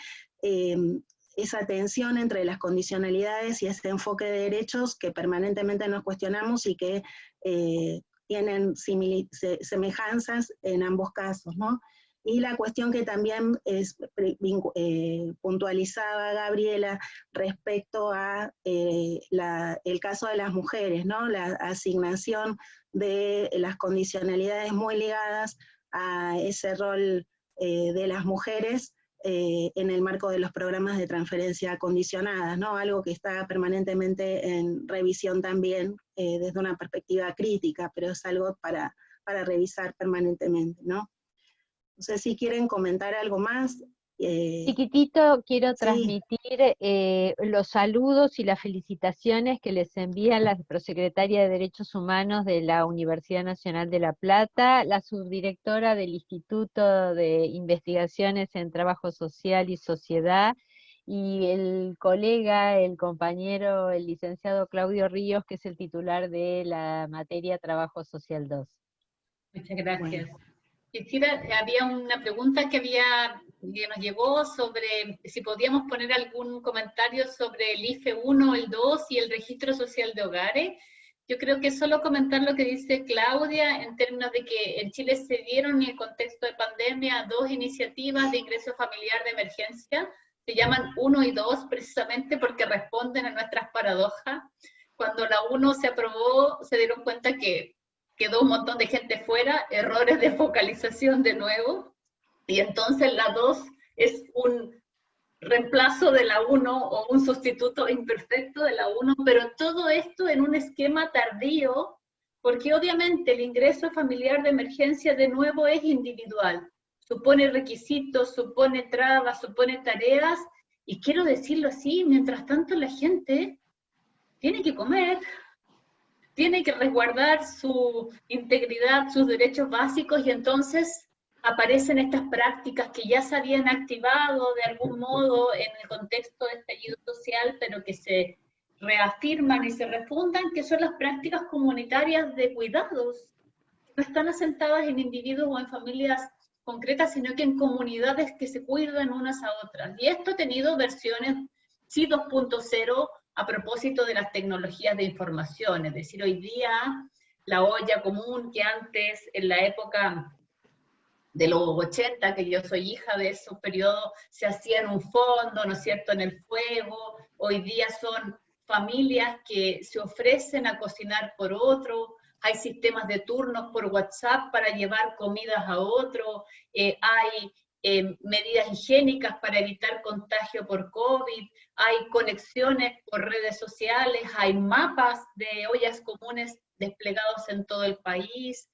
esa tensión entre las condicionalidades y ese enfoque de derechos que permanentemente nos cuestionamos y que tienen semejanzas en ambos casos, ¿no? Y la cuestión que también puntualizaba Gabriela respecto a el caso de las mujeres, ¿no? La asignación de las condicionalidades muy ligadas a ese rol de las mujeres en el marco de los programas de transferencia condicionadas, ¿no? Algo que está permanentemente en revisión también desde una perspectiva crítica, pero es algo para revisar permanentemente, ¿no? No sé si quieren comentar algo más. Chiquitito, quiero transmitir los saludos y las felicitaciones que les envía la prosecretaria de Derechos Humanos de la Universidad Nacional de La Plata, la subdirectora del Instituto de Investigaciones en Trabajo Social y Sociedad, y el colega, el compañero, el licenciado Claudio Ríos, que es el titular de la materia Trabajo Social 2. Muchas gracias. Quisiera, había una pregunta que nos llegó sobre si podíamos poner algún comentario sobre el IFE 1, el 2 y el registro social de hogares. Yo creo que solo comentar lo que dice Claudia en términos de que en Chile se dieron en el contexto de pandemia 2 iniciativas de ingreso familiar de emergencia, se llaman 1 y 2 precisamente porque responden a nuestras paradojas. Cuando la 1 se aprobó, se dieron cuenta que quedó un montón de gente fuera, errores de focalización de nuevo, y entonces la 2 es un reemplazo de la 1 o un sustituto imperfecto de la 1, pero todo esto en un esquema tardío, porque obviamente el ingreso familiar de emergencia de nuevo es individual, supone requisitos, supone trabas, supone tareas, y quiero decirlo así, mientras tanto la gente tiene que comer, tiene que resguardar su integridad, sus derechos básicos, y entonces aparecen estas prácticas que ya se habían activado de algún modo en el contexto de estallido social, pero que se reafirman y se refundan, que son las prácticas comunitarias de cuidados, que no están asentadas en individuos o en familias concretas, sino que en comunidades que se cuidan unas a otras. Y esto ha tenido versiones, sí, 2.0, a propósito de las tecnologías de información, es decir, hoy día la olla común que antes, en la época de los 80, que yo soy hija de esos periodos, se hacía en un fondo, ¿no es cierto?, en el fuego, hoy día son familias que se ofrecen a cocinar por otro, hay sistemas de turnos por WhatsApp para llevar comidas a otro, hay medidas higiénicas para evitar contagio por COVID, hay conexiones por redes sociales, hay mapas de ollas comunes desplegados en todo el país.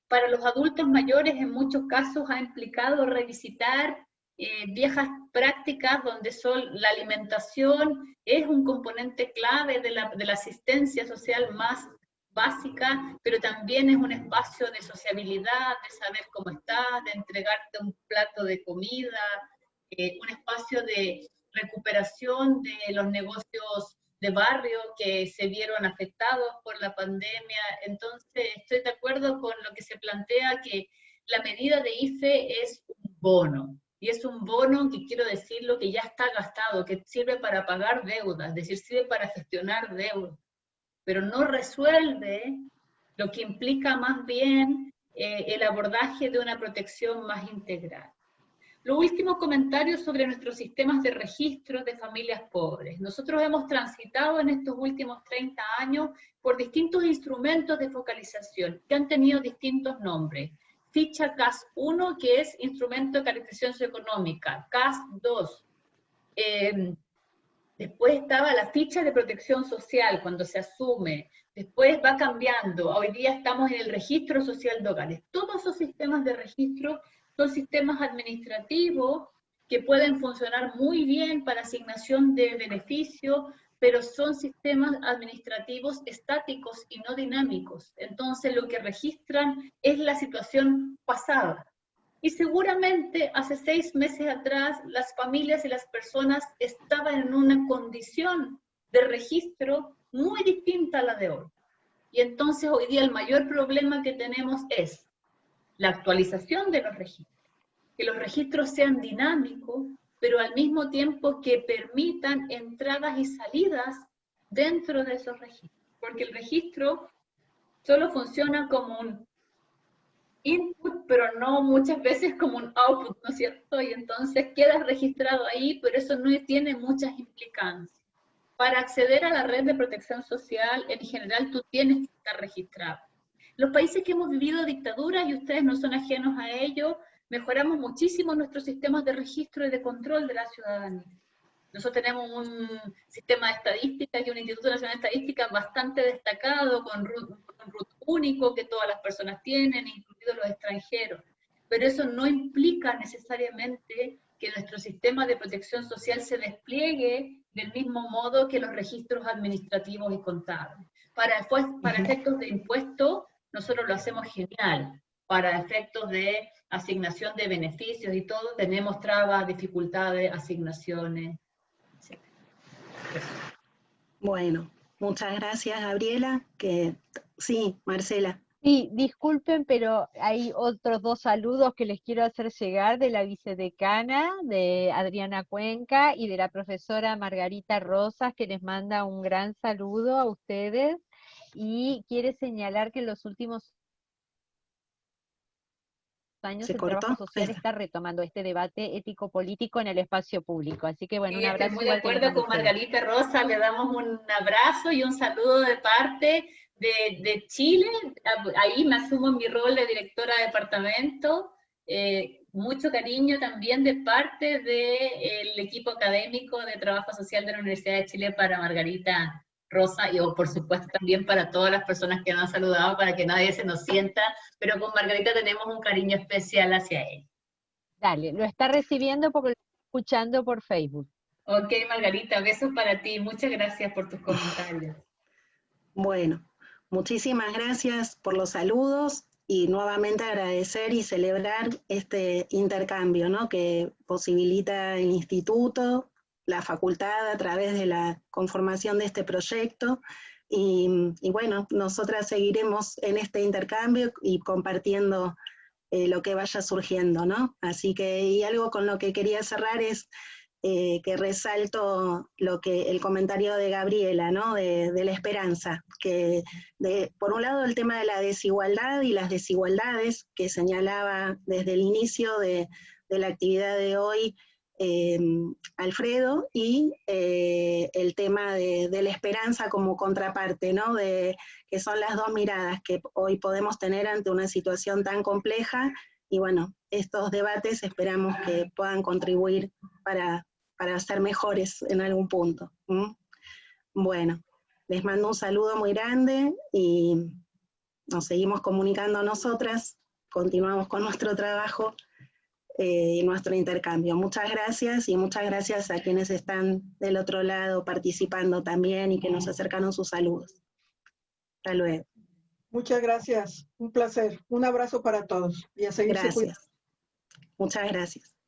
Para los adultos mayores, en muchos casos, ha implicado revisitar viejas prácticas donde la alimentación es un componente clave de la asistencia social más básica, pero también es un espacio de sociabilidad, de saber cómo estás, de entregarte un plato de comida, un espacio de recuperación de los negocios de barrio que se vieron afectados por la pandemia. Entonces estoy de acuerdo con lo que se plantea, que la medida de IFE es un bono, y es un bono que quiero decirlo que ya está gastado, que sirve para pagar deudas, es decir, sirve para gestionar deudas, pero no resuelve lo que implica más bien el abordaje de una protección más integral. Los últimos comentarios sobre nuestros sistemas de registro de familias pobres. Nosotros hemos transitado en estos últimos 30 años por distintos instrumentos de focalización que han tenido distintos nombres. Ficha CAS 1, que es Instrumento de Caracterización Socioeconómica, CAS 2. Después estaba la ficha de protección social, cuando se asume. Después va cambiando. Hoy día estamos en el registro social de hogares. Todos esos sistemas de registro son sistemas administrativos que pueden funcionar muy bien para asignación de beneficios, pero son sistemas administrativos estáticos y no dinámicos. Entonces lo que registran es la situación pasada. Y seguramente hace 6 meses atrás las familias y las personas estaban en una condición de registro muy distinta a la de hoy. Y entonces hoy día el mayor problema que tenemos es la actualización de los registros, que los registros sean dinámicos, pero al mismo tiempo que permitan entradas y salidas dentro de esos registros, porque el registro solo funciona como un input, pero no muchas veces como un output, ¿no es cierto? Y entonces queda registrado ahí, pero eso no tiene muchas implicancias. Para acceder a la red de protección social, en general tú tienes que estar registrado. Los países que hemos vivido dictaduras, y ustedes no son ajenos a ello, mejoramos muchísimo nuestros sistemas de registro y de control de la ciudadanía. Nosotros tenemos un sistema de estadística y un Instituto Nacional de Estadística bastante destacado, con un RUT único que todas las personas tienen, incluidos los extranjeros. Pero eso no implica necesariamente que nuestro sistema de protección social se despliegue del mismo modo que los registros administrativos y contables. Para efectos de impuestos, nosotros lo hacemos genial. Para efectos de asignación de beneficios y todo, tenemos trabas, dificultades, asignaciones, etc. Bueno, muchas gracias, Gabriela. Sí, Marcela. Sí, disculpen, pero hay otros 2 saludos que les quiero hacer llegar de la vicedecana, de Adriana Cuenca, y de la profesora Margarita Rosas, que les manda un gran saludo a ustedes, y quiere señalar que en los últimos años ¿Se el cortó? trabajo social está retomando este debate ético-político en el espacio público. Así que bueno, un Estoy abrazo muy de igual que les acuerdo mando a con ustedes. Margarita Rosa, le damos un abrazo y un saludo de parte de Chile. Ahí me asumo en mi rol de directora de departamento. Mucho cariño también de parte del equipo académico de trabajo social de la Universidad de Chile para Margarita Rosa, y por supuesto también para todas las personas que nos han saludado, para que nadie se nos sienta, pero con Margarita tenemos un cariño especial hacia él. Dale, lo está recibiendo porque lo está escuchando por Facebook. Ok, Margarita, besos para ti. Muchas gracias por tus comentarios. Bueno, muchísimas gracias por los saludos y nuevamente agradecer y celebrar este intercambio, ¿no?, que posibilita el instituto, la facultad a través de la conformación de este proyecto. Y bueno, nosotras seguiremos en este intercambio y compartiendo lo que vaya surgiendo, ¿no? Así que, y algo con lo que quería cerrar es que resalto el comentario de Gabriela, ¿no?, de la esperanza, que por un lado el tema de la desigualdad y las desigualdades que señalaba desde el inicio de la actividad de hoy Alfredo, y el tema de la esperanza como contraparte, ¿no?, que son las 2 miradas que hoy podemos tener ante una situación tan compleja. Y bueno, estos debates esperamos que puedan contribuir para ser mejores en algún punto. Bueno, les mando un saludo muy grande y nos seguimos comunicando nosotras, continuamos con nuestro trabajo y nuestro intercambio. Muchas gracias, y muchas gracias a quienes están del otro lado participando también y que nos acercaron sus saludos. Hasta luego. Muchas gracias, un placer. Un abrazo para todos y a seguirse cuidando. Gracias. Muchas gracias.